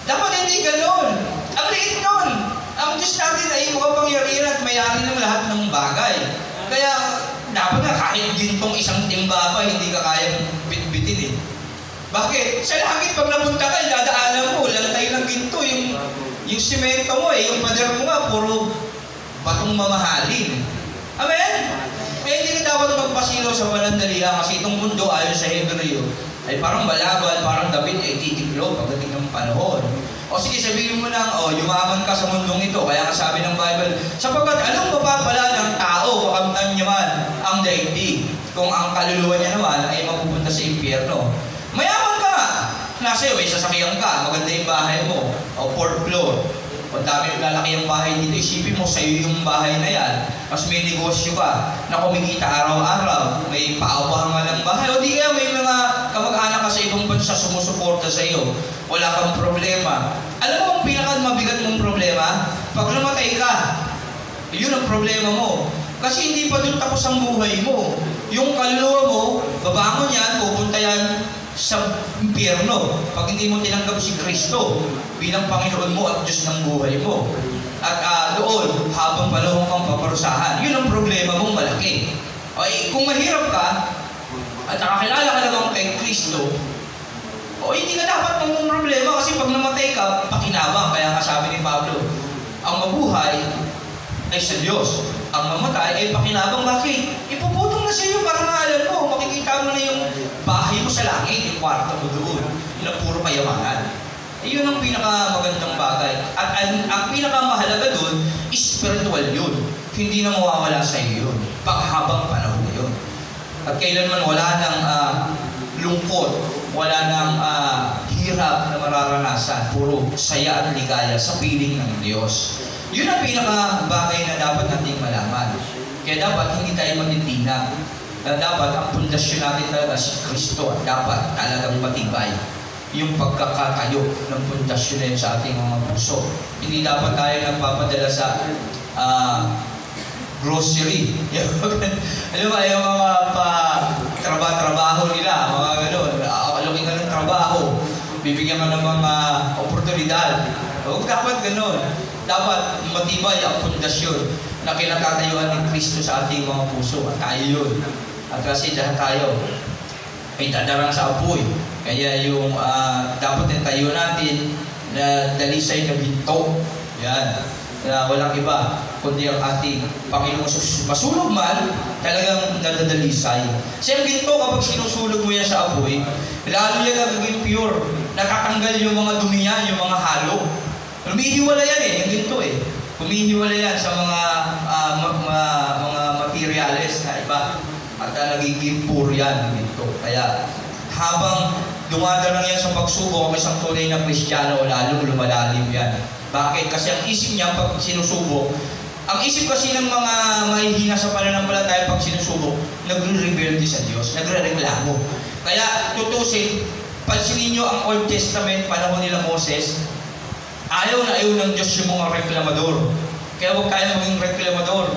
Dapat hindi ganun. Ang liit nun. Ang Diyos natin ay makapangyarihan at may-ari ng lahat ng bagay. Kaya dapat na kahit gintong 1 timba pa, hindi ka kayang bitbitin eh. Bakit? Sa langit pag napunta ka, dadaanan mo, lantay ng ginto, yung simento mo eh, yung pader mo nga, puro batong mamahalin. Amen? Kaya hindi ka dapat magpasilaw sa panandalihan kasi itong mundo ayon sa Hebreo ay parang balaban, parang David ay titiklo pagdating ng panahon. O sige, sabihin mo lang, yumaman ka sa mundong ito. Kaya nga sabi ng Bible, sapagkat anong mapapala ng tao kakamtan niya man ang daigdig kung ang kaluluwa niya naman ay mapupunta sa impyerno. Mayaman ka nga. Nasa iyo, may sasakyan ka, maganda yung bahay mo, o 4th floor. Kung dami lalaki yung bahay dito, isipin mo sa'yo yung bahay na yan. Mas may negosyo ka na kumikita araw-araw, may paupahan ka ng bahay. O di kaya may mga kamag-anak ka sa ibang bansa sumusuporta sumusuporta sa iyo. Wala kang problema. Alam mo ang pinakamabigat mong problema? Pag namatay ka, yun ang problema mo. Kasi hindi pa doon tapos ang buhay mo. Yung kaluluwa mo, babangon yan, pupunta yan sa impyerno. Pag hindi mo tinanggap si Kristo bilang Panginoon mo at Diyos ng buhay mo. At doon, habang panahon kang paparusahan, yun ang problema mong malaki. Okay, kung mahirap ka, at nakakilala ka naman kay Kristo, hindi ka dapat mong problema kasi pag namatay ka, pakinabang. Kaya nga sabi ni Pablo, ang mabuhay ay sa Diyos. Ang mamatay ay pakinabang. Bakit? Ipuputong na sa iyo para maalam mo. Makikita mo na yung bahay mo sa langit, yung kwarto mo doon. Yun ang puro kayamanan. Yun ang pinakamagandang bagay. At ang pinakamahalaga doon, spiritual yun. Hindi na mawawala sa iyo yun. Paghabang panahon na yun. At kailanman wala ng lungkot, wala ng hirap na mararanasan. Puro saya at ligaya sa piling ng Diyos. Yun ang pinakabagay na dapat nating malaman. Kaya dapat hindi tayo matitinag. Dapat ang pundasyon natin talaga si Kristo at dapat talagang matibay yung pagkakatayo ng pundasyon na yun sa ating mga puso. Hindi dapat tayo nagpapadala sa grocery. Alam mo, yung mga trabaho nila, mga gano'n, alaking ka ng trabaho, bibigyan ka ng mga oportunidad. Huwag dapat gano'n. Dapat matibay ang pundasyon na kinakatayuan ni Kristo sa ating mga puso. At tayo yun. At kasi dahil tayo ay dadarang sa apoy. Kaya yung dapat yung tayo natin na dalisay na ginto. Yan. Na walang iba kundi ang ating Panginoong Jesus. Masunog man, talagang nadadalisay. Kasi ang ginto kapag sinusulog mo yan sa apoy, lalo yan nagiging pure. Natatanggal yung mga dumi yan, yung mga halo. Humihiwala yan yung ginto Humihiwala yan sa mga materials na iba. At nagiging pure yan ng ginto. Kaya habang dumadarang yan sa pagsubok, isang tunay na Kristiyano, lalong lumalalim yan. Bakit? Kasi ang isip niya pag sinusubok, ang isip kasi ng mga mahihina sa pananampalataya pag sinusubok, nagre-rebelde sa Diyos, nagre-reklamo. Kaya tutusin, pansinin nyo ang Old Testament, panahon nila Moses, ayaw na ayaw ng Diyos yung mga reklamador. Kaya huwag tayo maging reklamador.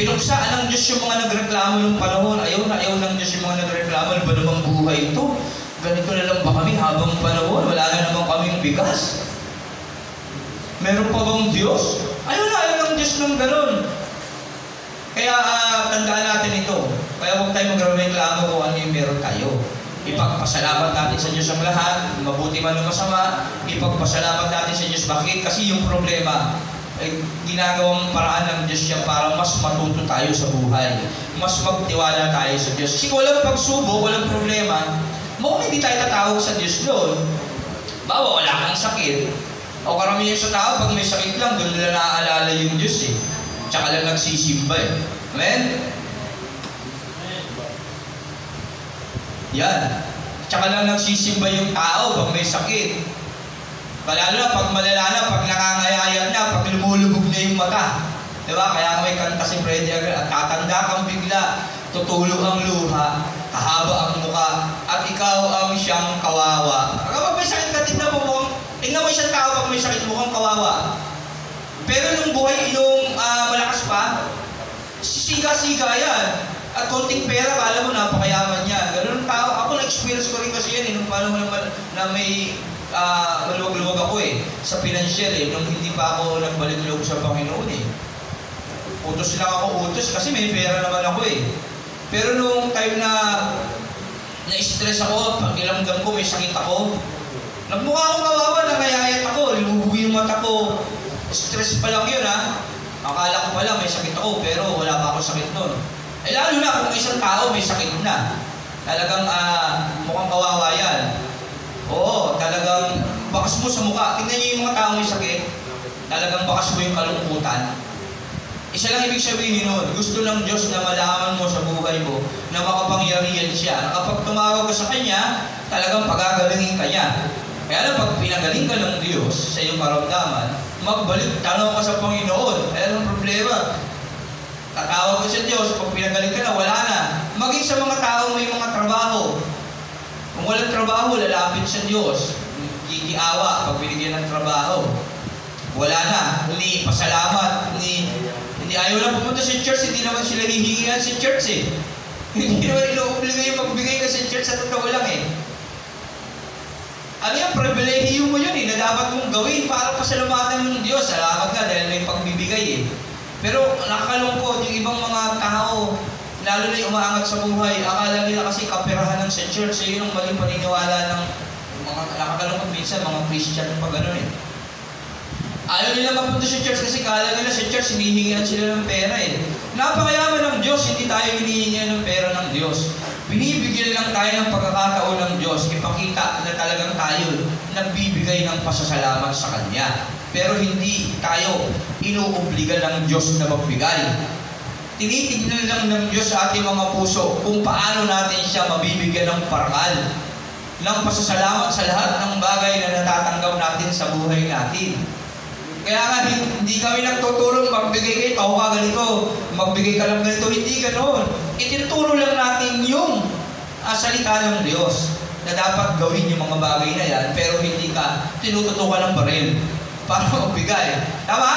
Pinuksaan ng Diyos yung mga nagreklamo ng panahon, ayaw na ayaw ng Diyos yung mga nagreklamo, ano ba namang buhay ito? Ganito na lang ba kami habang panahon? Wala na naman kaming bigas. Meron pa bang Diyos? Ayaw na ayaw ng Diyos ng ganun. Kaya tandaan natin ito. Kaya huwag tayo magreklamo kung ano yung meron tayo. Ipagpasalamat natin sa Diyos ang lahat, mabuti man o masama, ipagpasalamat natin sa Diyos. Bakit? Kasi yung problema, ay ginagawang paraan ng Diyos siya para mas matuto tayo sa buhay. Mas magtiwala tayo sa Diyos. Kasi kung walang pagsubok, walang problema, mukhang hindi tayo tatawag sa Diyos doon. Bawa, wala kang sakit. O karamihan sa tao, pag may sakit lang, doon nila naaalala yung Diyos Tsaka lang nagsisimba Amen? Yan. Tsaka lang nagsisimba yung tao pag may sakit. Lalo na pag malala na, pag nakangayayat na, pag lumulubog na yung mata. Diba? Kaya may kanta si Freddy Aguilar, tatanda kang bigla, tutulog ang luha, hahaba ang muka, at ikaw ang siyang kawawa. Kapag may sakit ka, tingnan mo isang tao pag may sakit, mukhang kawawa. Pero nung buhay, yung malakas pa, siga-siga yan. At konting pera, kala mo napakayaman niya. Ganun ang tao. Ako na-experience ko rin kasi yan nung paano na may maluwag-luwag ako sa financial nung hindi pa ako nagbalik loob sa Panginoon Utos lang ako utos kasi may pera naman ako Pero nung time na na-stress ako, pakiramdam ko may sakit ako, nagmukha akong kawawa, nangayayat ako, lumubog yung mata ko. Stress pa lang yun Akala ko pala may sakit ako pero wala pa ako sakit nun. Lalo na kung isang tao may sakit na. Talagang mukhang kawawa yan. Oo, talagang bakas mo sa mukha. Tingnan niyo yung mga tao may sakit. Talagang bakas mo yung kalungkutan. Isa lang ibig sabihin nun, gusto ng Diyos na malaman mo sa buhay mo na makapangyarihan siya. Kapag tumawag ka sa Kanya, talagang pagagalingin ka niya. Kaya lang pag pinagaling ka ng Diyos sa iyong karamdaman, magbalik, tanong ka sa Panginoon. Kaya ang problema, tatawag ka sa Diyos, pag pinagaling ka na, wala na. Maging sa mga tao may mga trabaho. Kung Kung walang trabaho, lalapit sa Diyos. Kikiawa pag binigyan ng trabaho. Wala na. Hindi pasalamat. Hindi ayaw lang pumunta sa church. Hindi naman sila hihingihan sa church eh. Hindi naman ino-obligay yung magbigay ka sa church. Sa totoo lang eh. Ano yung pribilehiyo mo yun eh, na dapat mong gawin para pasalamatan ng Diyos. Salamat nga dahil may pagbibigay eh. Pero nakakalungkot yung ibang mga tao, lalo na yung umaangat sa buhay, akala nila kasi kaperahan ng sa church, eh, yun ang maling paniniwala ng mga, nakakalungkot minsan, mga Christian pa gano'n eh. Ayaw nila mapunta sa church kasi kala nila sa church, hinihingihan sila ng pera eh. Napakayaman ng Diyos, hindi tayo hinihingihan ng pera ng Diyos. Binibigyan lang tayo ng pagkakataon ng Diyos, ipakita na talagang tayo nagbibigay ng pasasalamat sa Kanya. Pero hindi tayo inuobliga ng Diyos na magbigay. Tinitignan lang ng Diyos sa ating mga puso kung paano natin siya mabibigyan ng parangal, ng pasasalamat sa lahat ng bagay na natatanggap natin sa buhay natin. Kaya nga, hindi kami nagtutulong magbigay kayo, tao ka ganito, magbigay ka lang ganito, hindi ganoon. Itinuturo lang natin yung salita ng Diyos na dapat gawin yung mga bagay na yan, pero hindi ka tinututukan ng baril para magbigay. Tama?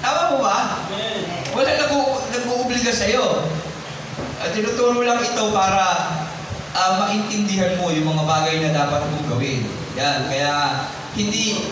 Tama po ba? Wala nag-uubliga sa'yo. Tinuturo lang ito para maintindihan mo yung mga bagay na dapat mong gawin. Yan, kaya hindi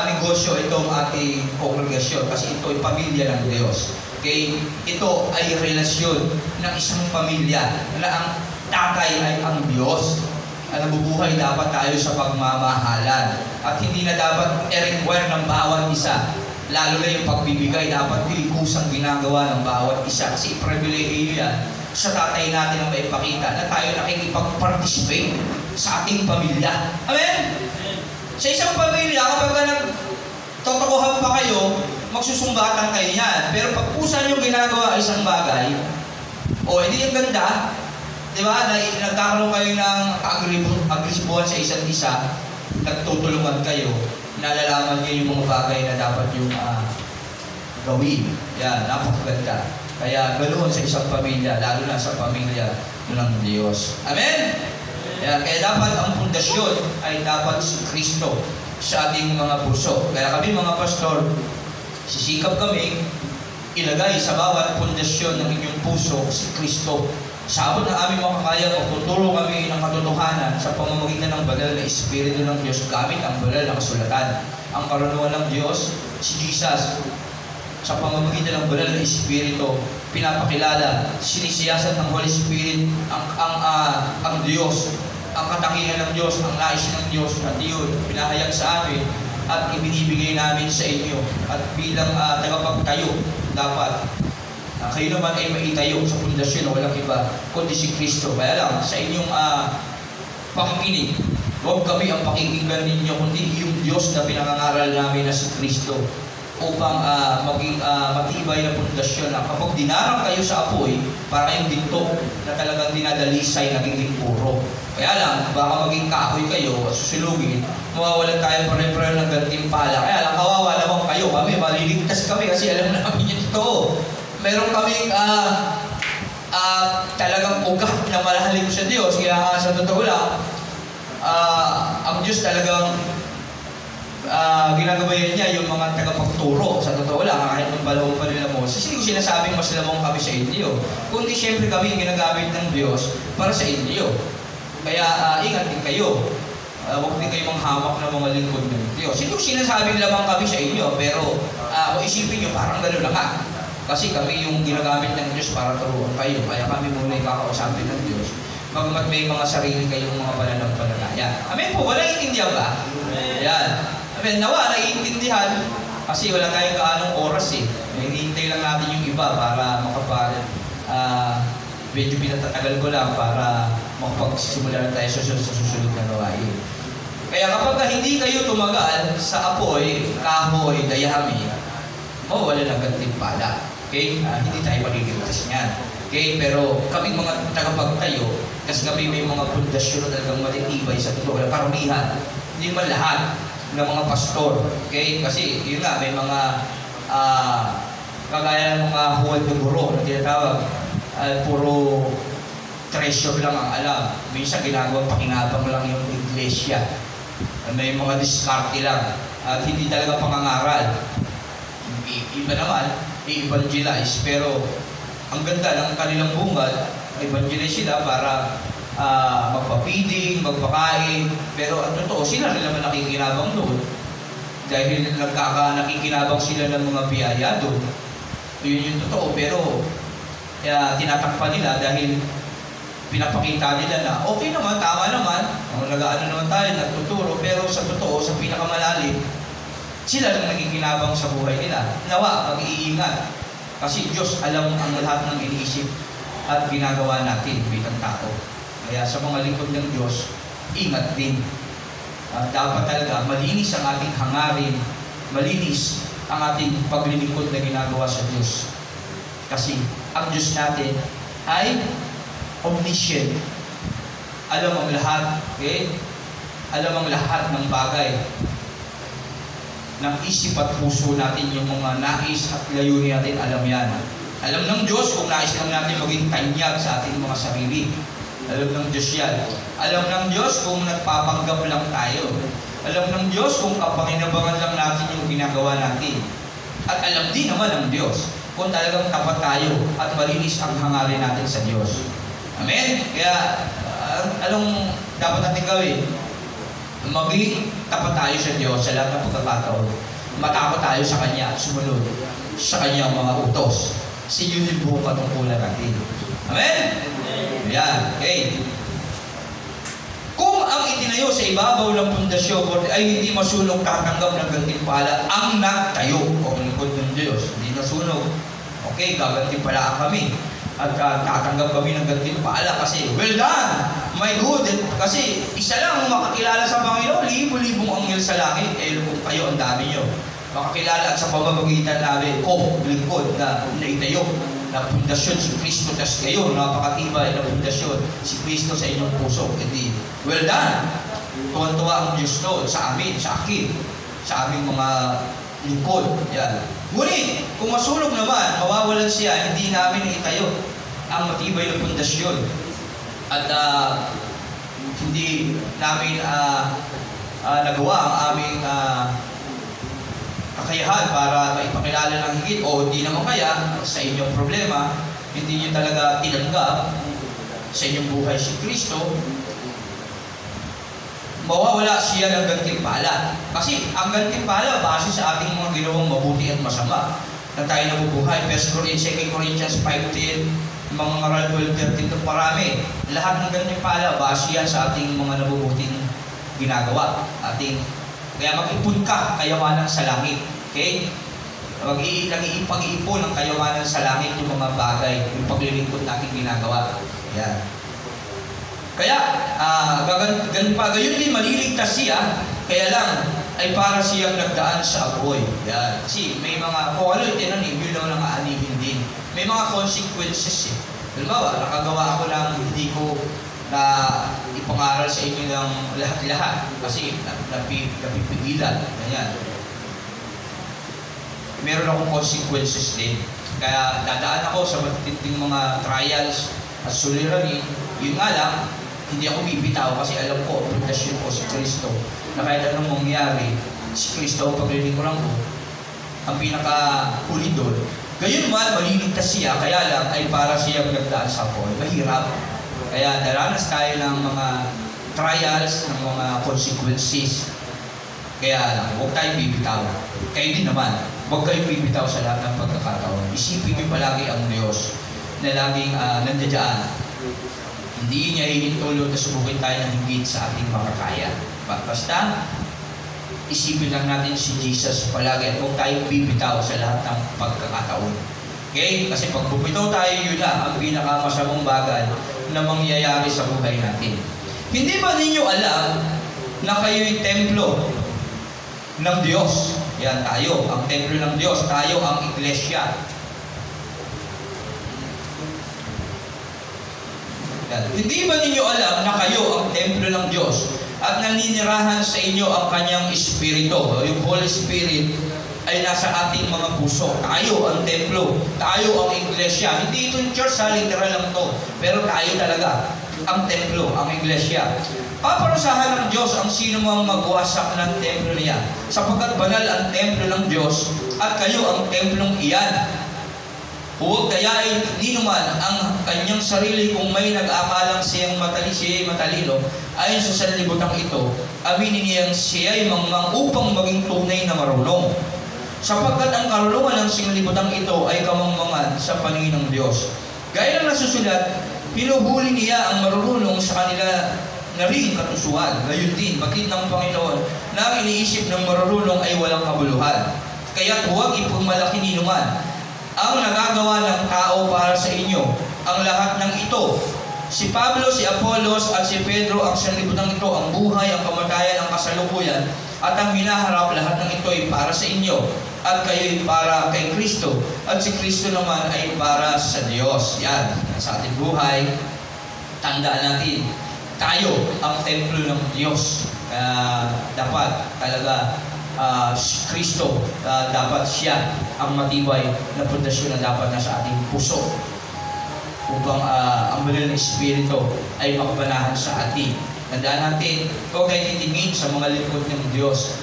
negosyo itong ating kongregasyon kasi ito ay pamilya ng Diyos. Okay? Ito ay relasyon ng isang pamilya na ang tatay ay ang Diyos. Nabubuhay dapat tayo sa pagmamahalan at hindi na dapat i-require ng bawat isa, lalo na yung pagbibigay, dapat kusang ginagawa ng bawat isa kasi pribilehiyo yan sa tatay natin ang maipakita na tayo nakikipag-participate sa ating pamilya. Amen? Sa isang pamilya, kapag nagtotokohan pa kayo, magsusumbatan kayo yan. Pero pag pusa nyo ginagawa isang bagay, hindi yung ganda, di ba? Nagkakaroon kayo ng agresibuhan sa isa't isa, nagtutulungan kayo, nalalaman nyo yung mga bagay na dapat yung gawin. Yan, napakaganda. Kaya ganoon sa isang pamilya, lalo na sa pamilya ng Diyos. Amen? Kaya dapat ang pundasyon ay dapat si Kristo sa ating mga puso. Kaya kami mga pastor, sisikap kami ilagay sa bawat pundasyon ng inyong puso si Kristo. Sa abot ng aming makakaya, pagtuturo kami ng katotohanan sa pamamagitan ng banal na Espiritu ng Diyos gamit ang banal na kasulatan. Ang karunungan ng Diyos, si Jesus, sa pamamagitan ng banal na Espiritu, pinapakilala, sinisiyasat ng Holy Spirit ang Diyos, ang katangian ng Diyos, ang nais ng Diyos, at yun, pinahayag sa amin at ibinibigay namin sa inyo. At bilang tagapagtayo, dapat kayo naman ay maitayo sa pundasyon na walang iba kundi si Kristo. Kaya lang, sa inyong pakikinig, huwag kami ang pakikinggan ninyo, kundi yung Diyos na pinangangaral namin na si Kristo, upang maging matibay na pundasyon na kapag dinarang kayo sa apoy, para kayong ginto na talagang dinadalisay, nagiging puro. Kaya lang, baka maging kahoy kayo at susulugin, mawawalan tayo pare-pareho ng gantimpala. Kaya lang, kawawa naman kayo. Kami, maliligtas kami kasi alam namin yung totoo. Meron kaming talagang ugat na malalim sa Diyos. Kaya sa totoo lang, ang Diyos talagang ginagabayan niya yung mga tagapagturo. Sa totoo lang, kahit ng balawang pa nila mo, hindi ko sinasabing mas lamang kami sa inyo. Kundi siyempre kami ginagamit ng Diyos para sa inyo. Kaya ingat din kayo. Huwag din kayo manghamak ng mga lingkod ng Diyos. Hindi ko sinasabing lamang kami sa inyo, pero kung isipin nyo, parang gano'n lang ha. Kasi kami yung ginagamit ng Diyos para turuan kayo. Kaya kami muna yung kakausapin ng Diyos. Bagamat may mga sarili kayong mga pananampalataya. Amen po, wala intindihan ba? Ayan. Amen, nawa, naiintindihan. Kasi wala tayong kaanong oras eh. Hinihintay lang natin yung iba para medyo pinatatagal ko lang para makapagsimula na tayo sa susunod na gawain. Kaya kapag hindi kayo tumagal sa apoy, kahoy, dayami, wala ng gantimpala. Okay? Hindi tayo maliligtas niyan. Okay? Pero kaming mga tagapagtayo, kasi kami may mga pundasyon na talagang matitibay sa totoo. Karamihan, hindi man lahat ng mga pastor. Okay? Kasi yun nga, may mga kagaya ng mga huwad na guro na tinatawag, puro treasure lang ang alam. Minsan ginagawa pakinabang lang yung iglesia. May mga diskarte lang. At hindi talaga pangangaral. Iba naman, i-evangelize. Pero ang ganda ng kanilang bungad, evangelize sila para magpapiding, magpakain. Pero ang totoo, sila rin naman nakikinabang doon. Dahil nakikinabang sila ng mga biyaya doon. Yun yung totoo. Pero tinatakpan nila dahil pinapakita nila na okay naman, tama naman, nag-ano naman tayo, nagtuturo, pero sa totoo, sa pinakamalalim, sila lang nakikinabang sa buhay nila. Nawa, mag-iingat. Kasi Diyos alam ang lahat ng iniisip at ginagawa natin bilang tao. Kaya sa mga lingkod ng Diyos, ingat din. Dapat talaga malinis ang ating hangarin, malinis ang ating paglilingkod na ginagawa sa Diyos. Kasi ang Diyos natin ay omniscient. Alam ang lahat, okay? Alam ang lahat ng bagay ng isip at puso natin, yung mga nais at layunin natin, alam yan. Alam ng Diyos kung nais lang natin maging tanyag sa ating mga sarili. Alam ng Diyos yan. Alam ng Diyos kung nagpapanggap lang tayo. Alam ng Diyos kung kapanginabangan lang natin yung ginagawa natin. At alam din naman ng Diyos kung talagang tapat tayo at malinis ang hangarin natin sa Diyos. Amen? Kaya, anong dapat natin gawin? Maging tapat tayo sa Diyos sa lahat ng pagkakataon. Matakot tayo sa Kanya at sumunod sa Kanyang mga utos. Kasi yun yung buong patungkulan natin. Amen? Yan. Okay. Kung ang itinayo sa ibabaw ng pundasyon ay hindi masunog, tatanggap ng gantimpala ang nagtayo o lingkod ng Diyos. Hindi nasunog. Okay, gagantimpalaan kami. At tatanggap kami ng gantimpala kasi, well done, my good. Kasi isa lang makakilala sa Panginoon, libo-libong anghel sa langit. Kung kayo, ang dami nyo. Makakilala at sa pamamagitan namin, lingkod na naitayo na pundasyon si Kristo, tas kayo, napakatibay na pundasyon si Kristo sa inyong puso. Hindi, well done. Tuwan-tuwa ang Diyos doon sa amin, sa akin, sa aming mga lingkod. Yan. Ngunit, kung masunog naman, mawawalan siya, hindi namin itayo ang matibay na pundasyon. At hindi namin nagawa ang aming kakayahan para maipakilala ng higit o hindi naman kaya sa inyong problema, hindi nyo talaga tinanggap sa inyong buhay si Kristo, mawawala siya ng gantimpala. Kasi ang gantimpala base sa ating mga ginawang mabuti at masama na tayo nabubuhay. 1 Corinthians 5:10, mga ngaral 12:13, parami. Lahat ng gantimpala base yan sa ating mga nabubuting ginagawa. Kaya mag-ipon ka kayamanan sa langit. Okay? Nag-iipag-iipon ng kayamanan sa langit yung mga bagay, yung paglilingkod natin ginagawa. Yan. Kaya, ganun din maliligtas siya, kaya lang ay para siyang nagdaan sa apoy. Yan. Kasi may mga, kung ano yung tinanim, yun lang ang aanihin din. May mga consequences eh. Halimbawa, nakagawa ako lang, hindi ko na ipangaral sa inyo ng lahat-lahat kasi napipigilan. Ganyan. Meron akong consequences din. Kaya dadaan ako sa matitinding mga trials at suliranin. Yun nga lang, hindi ako bibitaw kasi alam ko, pundasyon ko si Kristo. Na kahit anong mangyari, si Kristo ang paglilingkuran ko. Ang pinaka-huli doon. Gayun man, maliligtas siya, kaya lang ay para siyang nagdaan sa apoy. Mahirap. Kaya daranas tayo ng mga trials, ng mga consequences. Kaya lang, huwag tayong bibitaw. Kayo din naman, huwag kayong bibitaw sa lahat ng pagkakataon. Isipin niyo palagi ang Diyos na laging nandiyan. Hindi niya hihintulot na subukin tayo ng higit sa ating makakaya. Basta, isipin lang natin si Jesus palagi at huwag tayong bibitaw sa lahat ng pagkakataon. Okay? Kasi pag bumitaw tayo, yun na ang pinakamasamang bagay na mangyayari sa buhay natin. Hindi ba ninyo alam na kayo'y templo ng Diyos? Yan tayo, ang templo ng Diyos. Tayo ang iglesia. Yan. Hindi ba ninyo alam na kayo ang templo ng Diyos at naninirahan sa inyo ang Kanyang Espiritu? Yung Holy Spirit ay nasa ating mga puso. Tayo ang templo, tayo ang iglesia. Hindi itong church, literal lang to. Pero tayo talaga ang templo, ang iglesia. Paparusahan ng Diyos ang sino mang magwasak ng templo niya, sapagkat banal ang templo ng Diyos at kayo ang templong iyan. Huwag dayain di naman ang kanyang sarili kung may nag-aakalang siya'y matalino ayon sa sanlibutang ito. Aminin niyang siya'y mangmang upang maging tunay na marunong. Sapagkat ang karunungan ng sanlibutang ito ay kamangmangan sa paningin ng Diyos. Gaya ng nasusulat, pinuhuli niya ang marunong sa kanila na rin katusuan. Gayon din, batid ng Panginoon na ang iniisip ng marunong ay walang kabuluhan. Kaya't huwag ipagmalaki ni naman ang nagagawa ng tao para sa inyo. Ang lahat ng ito, si Pablo, si Apollos, at si Pedro, ang sanlibutan ito, ang buhay, ang kamatayan, ang kasalukuyan, at ang hinaharap, lahat ng ito ay para sa inyo. At kayo'y para kay Kristo. At si Kristo naman ay para sa Diyos. Yan, sa ating buhay, tandaan natin, tayo ang templo ng Diyos. Dapat talaga si Kristo, dapat siya ang matibay na pundasyon na dapat nasa ating puso upang ang banal na Espiritu ay makapanahan sa atin. Tandaan natin, huwag tayong titingin sa mga lingkod ng Diyos.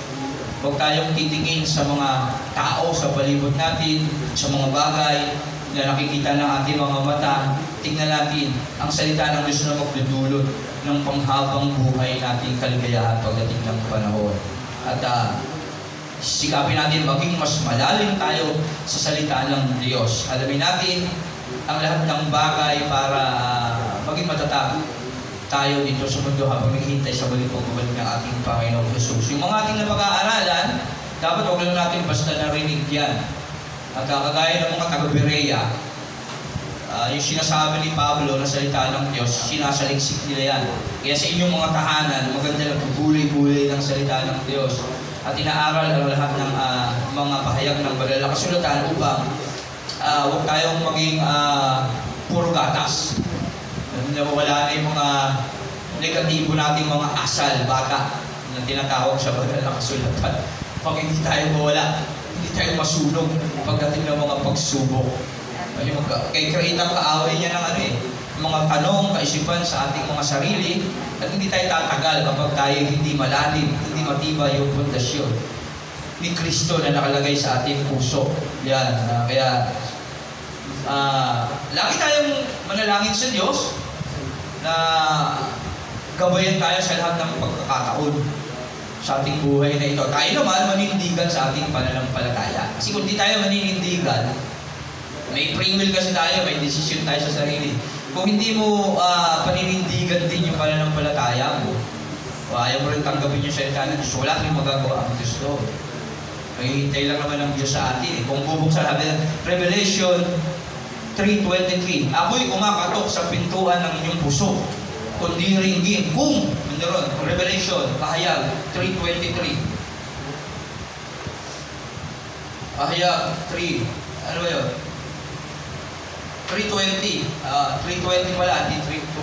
Huwag tayong titingin sa mga tao sa palibot natin, sa mga bagay na nakikita ng ating mga mata. Tingnan natin ang salita ng Diyos na magdudulot ng panghabang buhay nating kaligayahan pagdating ng panahon. At sikapin natin maging mas malalim tayo sa salita ng Diyos. Alamin natin ang lahat ng bagay para maging matatag tayo dito sa mundo habang naghihintay sa balik pagbabalik ng ating Panginoong Jesus. Yung mga ating napag-aaralan, dapat huwag lang natin basta narinig yan. At kagaya ng mga taga-Berea, yung sinasabi ni Pablo na salita ng Diyos, sinasaliksik nila yan. Kaya sa inyong mga tahanan, maganda na pagulay-gulay ng salita ng Diyos. At inaaral ang lahat ng mga pahayag ng banal na kasulatan upang huwag tayong maging puro gatas. Nawawala na yung mga negatibo nating mga asal, bata na tinatawag sa banal na kasulatan. Pag hindi tayo mawala, hindi tayo masunog pagdating ng mga pagsubok. Kay Kreitang kaaway niya ng mga tanong, kaisipan sa ating mga sarili, at hindi tayo tatagal kapag tayo hindi malalim, hindi matibay yung pundasyon ni Kristo na nakalagay sa ating puso. Yan. Kaya lagi tayong manalangin sa Diyos na gabayan tayo sa lahat ng pagkakataon sa ating buhay na ito. Tayo naman maninindigan sa ating pananampalataya. Kasi kung di tayo maninindigan, may free will kasi tayo, may decision tayo sa sarili. Kung hindi mo paninindigan din yung pananampalataya mo, ayaw mo rin tanggapin yung salita ng Diyos, wala rin magagawa ang Diyos doon. Hihintay lang naman ang Diyos sa atin. Kung bubuksan natin, Revelation 3:23, ako'y kumakatok sa pintuan ng inyong puso, kundi ringgin kung, meron, Revelation, Pahayag 3:23. Pahayag 3, ano ba yun? 3:20. 3:20 wala,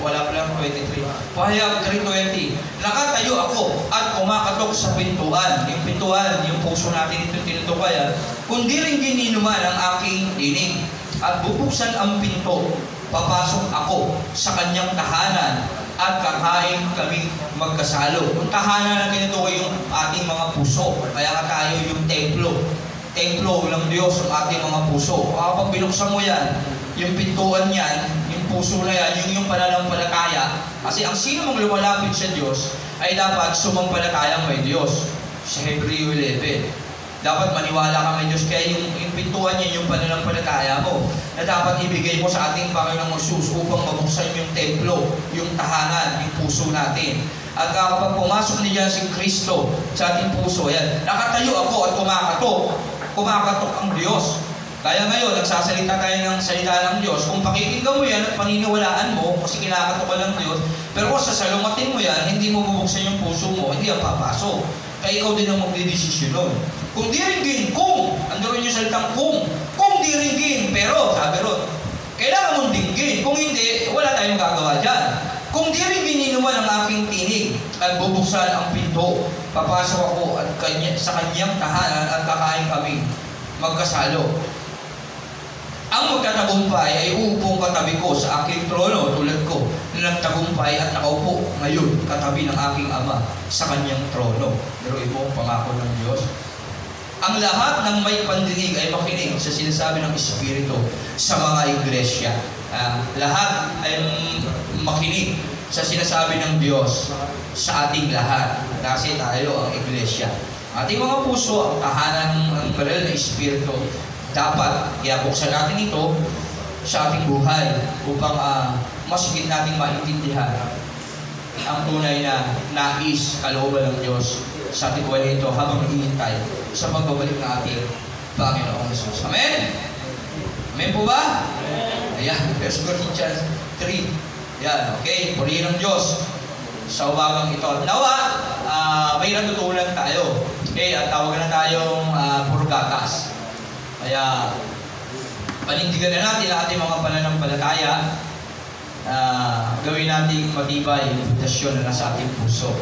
wala pa lang 23. Pahayag 3:20. Nakatayo ako at kumakatok sa pintuan. Yung pintuan, yung puso natin ito tinutukayan. Kundi rin gininuman ang aking tinig. At bubuksan ang pinto. Papasok ako sa kanyang tahanan at kakain kami magkasalo. Yung tahanan na tinutukoy yung ating mga puso. Kaya nga tayo yung templo. Templo ng Diyos ang ating mga puso. Kapag binuksan mo yan, yung pintuan yan, yung puso na yan, yung pananampalataya. Kasi ang sino mong lumalapit sa Diyos ay dapat sumampalatayang may Diyos. Sa Hebreo 11. Dapat maniwala ka may Diyos. Kaya yung pintuan niya, yung pananampalataya mo, na dapat ibigay mo sa ating Panginoong Jesus upang mabuksan yung templo, yung tahanan, yung puso natin. At kapag pumasok niya si Kristo sa ating puso, yan, nakatayo ako at kumakatok ang Diyos. Kaya ngayon, nagsasalita tayo ng salita ng Diyos. Kung pakikinggan mo yan at paniniwalaan mo, kasi kinakatok ka ng Diyos, pero kung sasalumatin mo yan, hindi mo bubuksan yung puso mo, hindi ang papasok. Kaya ikaw din ang magdidesisyon nun. Kung di ringgin, kung, andun yung salitang kung di ringgin, pero, sabi ron, kailangan mong dinggin. Kung hindi, wala tayong gagawa dyan. Kung di rin gininuman ang aking tinig at bubuksan ang pinto, papasok ako at sa kanyang tahanan at kakain kami magkasalo. Ang magtatagumpay ay uupong katabi ko sa aking trono tulad ko na nagtagumpay at nakaupo ngayon katabi ng aking Ama sa kanyang trono. Pero ito ang pangako ng Diyos. Ang lahat ng may pandinig ay makinig sa sinasabi ng Espiritu sa mga iglesia. Lahat ay makinig sa sinasabi ng Diyos sa ating lahat. Kasi tayo ang iglesia. Ating mga puso, ang tahanan ng banal na Espiritu, dapat iabuksan natin ito sa ating buhay upang mas higit nating maintindihan ang tunay na nais kalooban ng Diyos sa ating buhay ito habang naghihintay sa pagbabalik ng ating Panginoong Jesus. Amen? Amen po ba? Ayan, 1 Corinthians 3. Yan, okay? Purihin ng Diyos sa umagang ito. At nawa, may natutunan tayo. Okay, at tawag na tayong puro gatas. Kaya, panindigan na natin ang ating mga pananampalataya. Gawin natin matibay yung pundasyon na nasa ating puso.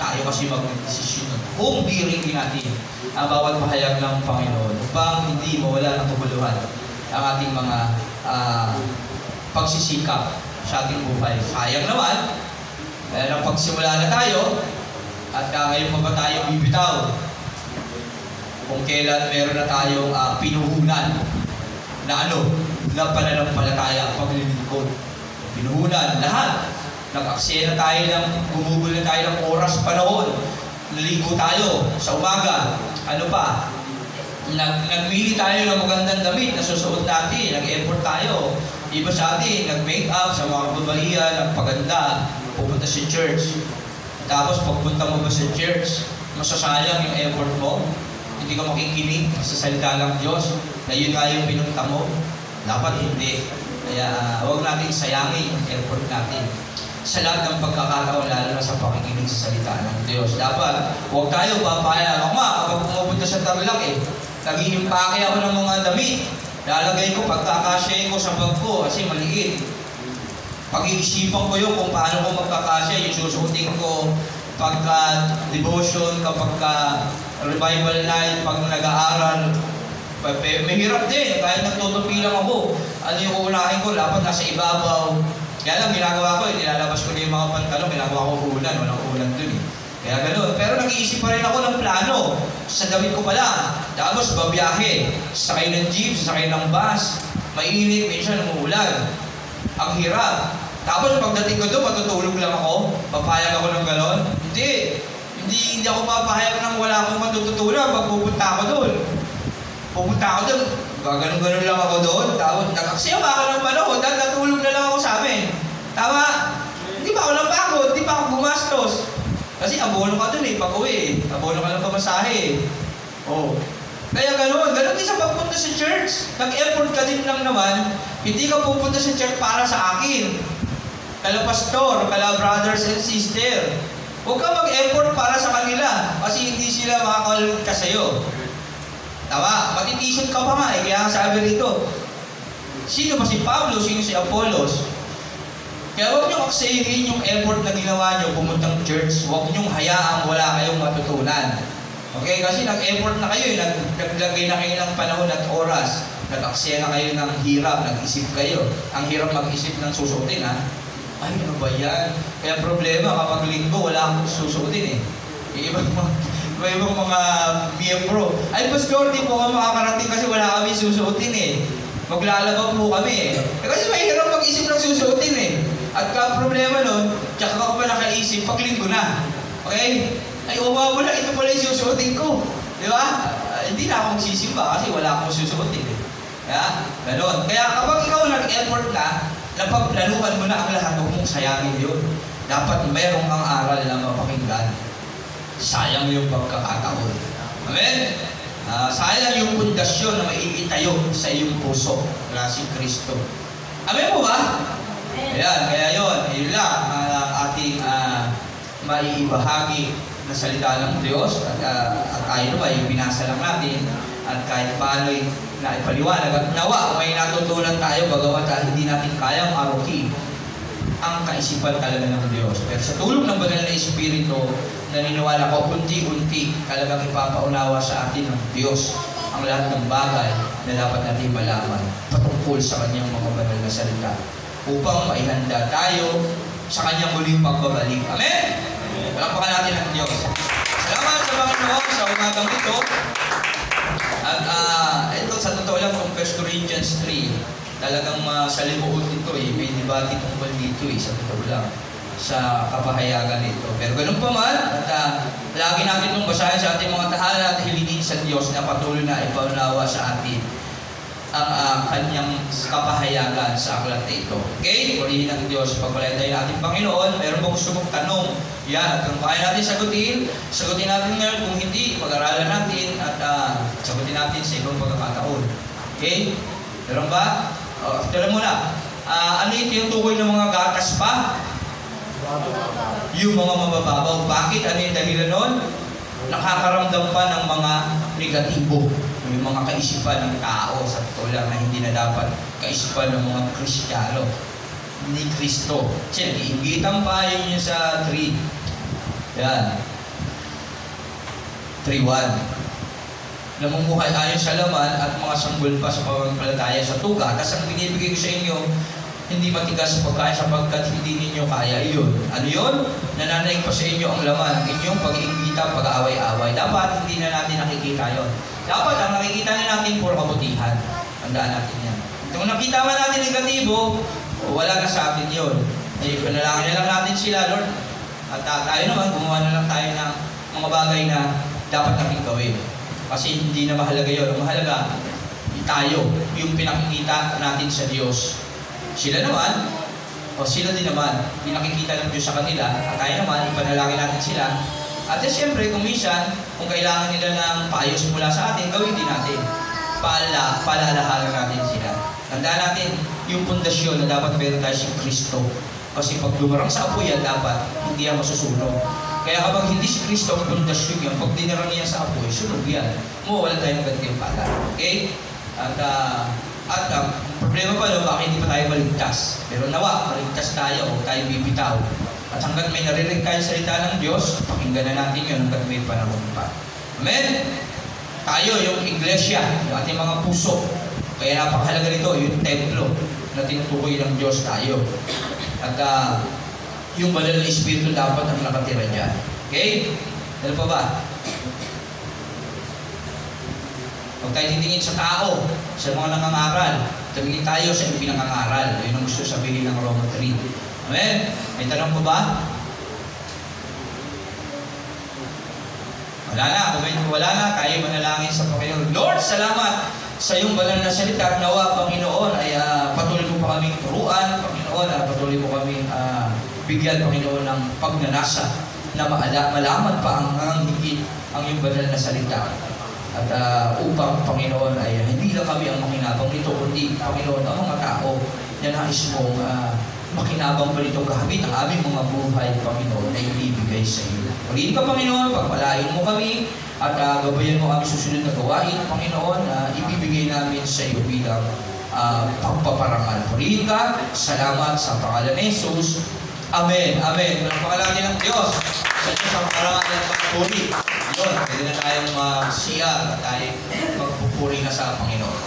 Tayo kasi mag-desisyon nun. Kung diringin natin ang bawat pahayag ng Panginoon upang hindi mawala ng kabuluhan ang ating mga pagsisikap sa ating buhay. Sayang naman, nang pagsimula na tayo, at ngayon pa ba tayo bibitaw? Kung kailan meron na tayong pinuhunan na pananampalataya, paglilingkod. Pinuhunan, lahat. Nag-aksaya na tayo gumugol na tayo ng oras, panahon. Naligo tayo sa umaga. Ano pa? Nagmili tayo ng magandang damit na susuot natin. Nag-effort tayo. Iba sa atin, nag-make up sa mga kababaihan, nagpaganda, pupunta sa church. Tapos pagpunta mo ba sa church, masasayang yung effort mo. Hindi ka makikinig sa salita ng Diyos na yun nga yung pinunta mo. Dapat hindi. Kaya huwag natin sayangin yung effort natin sa lahat ng pagkakataon, lalo na sa pakikinig sa salita ng Diyos. Dapat huwag tayo papayag. Ako kapag pumupunta sa Tarlac nag-iimpake ako ng mga damit. Lalagay ko, pagkakasya ko sa bag ko kasi maliit. Pag-iisipan ko yun kung paano ko magkakasya, yung susuotin ko pagka-devotion, kapag revival night, pag nag-aaral. Mahirap din, kahit nagtutupi lang ako. Ano yung uunahin ko, dapat nasa ibabaw. Kaya lang, ginagawa ko, nilalabas ko na yung mga pantalon, ginagawa ko ulan, walang ulan dun eh. Kaya gano'n. Pero nag-iisip pa rin ako ng plano. Sa damit ko pala. Tapos babiyahe. Sakay ng jeep, sakay ng bus. Mainit, minsan umuulan. Ang hirap. Tapos pagdating ko doon, matutulog lang ako. Papayag ako ng gano'n. Hindi ako papayag nang wala akong matututunan pag pupunta ako doon. Pupunta ako doon. Gaganon-ganon lang ako doon. Tapos nag-aksaya pa ako ng panahon. Dahil natulog na lang ako sa amin. Tama? Hindi pa ako napagod. Hindi pa ako gumastos. Kasi abono ka dun pag-uwi. Abono ka ng pamasahe. Kaya gano'n din sa pagpunta sa church. Nag-effort ka din lang naman. Hindi ka pupunta sa church para sa akin. Kala pastor, kala brothers and sister. Huwag ka mag-effort para sa kanila. Kasi hindi sila makakalit ka sa'yo. Tama? Matitisod ka pa nga Kaya sabi rito, sino ba si Pablo? Sino si Apollos? Kaya huwag niyong aksayin yung effort na ginawa niyo pumuntang church. Huwag niyong hayaang wala kayong matutunan. Okay? Kasi nag-effort na kayo. Naglagay na kayo ng panahon at oras. Nag-aksaya na kayo ng hirap. Nag-isip kayo. Ang hirap mag-isip ng susuotin Ay, ano ba yan? Kaya problema kapag linggo, wala akong susuotin Ibang mga miyembro. Ay, Pastor, di po kami makakarating kasi wala kami susuotin Maglalaba po kami kasi mahirap mag-isip ng susuotin At problema nun, tsaka ka pa nakaisip, paglinggo na. Okay? Ay, mo na, ito pala yung susuotin ko. Di ba? Hindi na ako magsisimba kasi wala akong susuotin Kaya, gano'n. Kaya kapag ikaw nag-effort na, napagplanuhan mo na ang lahat, huwag mong sayangin yun. Dapat mayroong kang aral na mapakinggan. Sayang yung pagkakataon. Amen? Sayang yung pundasyon na maiitayo sa iyong puso. Wala si Kristo. Amen po ba? Ayan, kaya yun lang ating maiibahagi na salita ng Diyos at tayo ba yung binasa lang natin at kahit paano'y naipaliwanag at nawa may natutunan tayo bagamat hindi natin kayang aruki ang kaisipan talaga ng Diyos. Pero sa tulong ng Banal na Espiritu, naniniwala ko unti-unti talagang ipapaunawa sa atin ng Diyos ang lahat ng bagay na dapat natin malaman patungkol sa kanyang mga banal na salita upang maihanda tayo sa kanyang muling pagbabalik. Amen? Palakpakan natin ang Diyos. Salamat sa Panginoon sa umagang ito. At ito sa totoo lang kung 1 Corinthians 3, talagang salimuot ito may debate tungkol dito sa totoo lang sa kapahayagan nito. Pero ganun pa man, at lagi natin itong basahin sa ating mga tahanan at hilingin sa Diyos na patuloy na ipaunawa sa atin ang kanyang kapahayagan sa aklat na ito. Okay? Purihin ng Diyos. Pagpalain tayo ng ating Panginoon. Meron ba gusto mong tanong? Yan. At kung kaya natin sagutin natin ngayon. Kung hindi, pag-aralan natin at sagutin natin sa ibang pagkakataon. Okay? Meron ba? After muna. Ano yung tinutukoy ng mga gatas pa? Yung mga mabababaw. Bakit? Ano yung dahilan nun? Nakakaramdam pa ng mga negatibo. Yung mga kaisipan ng tao sa totoo lang na hindi na dapat kaisipan ng mga Kristiyano ni Kristo. Kasi nag-iimbitan pa yun sa 3. Yan. 3:1. Namumuhay ayon sa laman at mga sanggol pa sa pamamalataya sa tuga. Tapos ang binibigay ko sa inyo, hindi matigas sa pagkain sapagkat hindi ninyo kaya iyon. Ano yun? Nananaig pa sa inyo ang laman, ang inyong pag-iimbita, pag-aaway-aaway. Dapat hindi na natin nakikita yon. Dapat ang nakikita na natin puro kabutihan. Tandaan natin yan. Kung nakita man natin negatibo, wala na sa atin yun. Panalangin na lang natin sila, Lord. At tayo naman, gumawa na lang tayo ng mga bagay na dapat natin gawin. Kasi hindi na mahalaga yun. Ang mahalaga, tayo, yung pinakikita natin sa Diyos. Sila naman, o sila din naman, pinakikita ng Diyos sa kanila, at tayo naman, ipanalangin natin sila. At siyempre, kung minsan, kung kailangan nila ng paayos mula sa atin, gawin din natin. Paalalahanan natin sila. Tandaan natin yung pundasyon na dapat meron tayo si Kristo. Kasi pag dumarang sa apoy yan, dapat hindi yan masusunog. Kaya kapag hindi si Kristo ang pundasyon yan, pag dinarang niya sa apoy, sunog yan. Mawawala tayo ng gantimpala. Okay? At problema pa doon, bakit hindi pa tayo maligtas? Pero nawa, maligtas tayo o tayo bibitaw. At hanggang may narinig tayo salita ng Diyos, pakinggan na natin yun hanggang may panahon pa. Amen? Tayo, yung iglesia, yung ating mga puso. Kaya napakahalaga nito, yung templo na tinutukoy ng Diyos tayo. At yung banal na Espiritu dapat ang nakatira dyan. Okay? Ano pa ba? Huwag tayo titingin sa tao, sa mga nangangaral. Tumingin tayo sa pinangangaral. Yun ang gusto sabihin ng Roma 3. Amen? May tanong po ba? Wala na. Kung wala na, tayo manalangin sa Panginoon. Lord, salamat sa iyong banal na salita. Nawa, Panginoon, ay patuloy mo pa kaming turuan. Panginoon, patuloy mo kaming bigyan, Panginoon, ng pagnanasa na malaman pa ang higit ang iyong banal na salita. At upang, Panginoon, ay hindi lang kami ang makinabang nito, kundi, Panginoon, ang mga tao na nais mong makinabang pa nito gamit ang aming mga buhay, Panginoon, na ibibigay sa iyo. Pagin ka, Panginoon, pagpalain mo kami, at gabayan mo ang susunod na gawain, Panginoon, na ibibigay namin sa iyo bilang pagpaparangal. Pagin ka, salamat sa pangalan ni Jesus. Amen. Amen. Pangalan ng Diyos. Sa Diyos ang parangal ng pagpupuri. Yun, pwede na tayong siya at tayo magpupuri na sa Panginoon.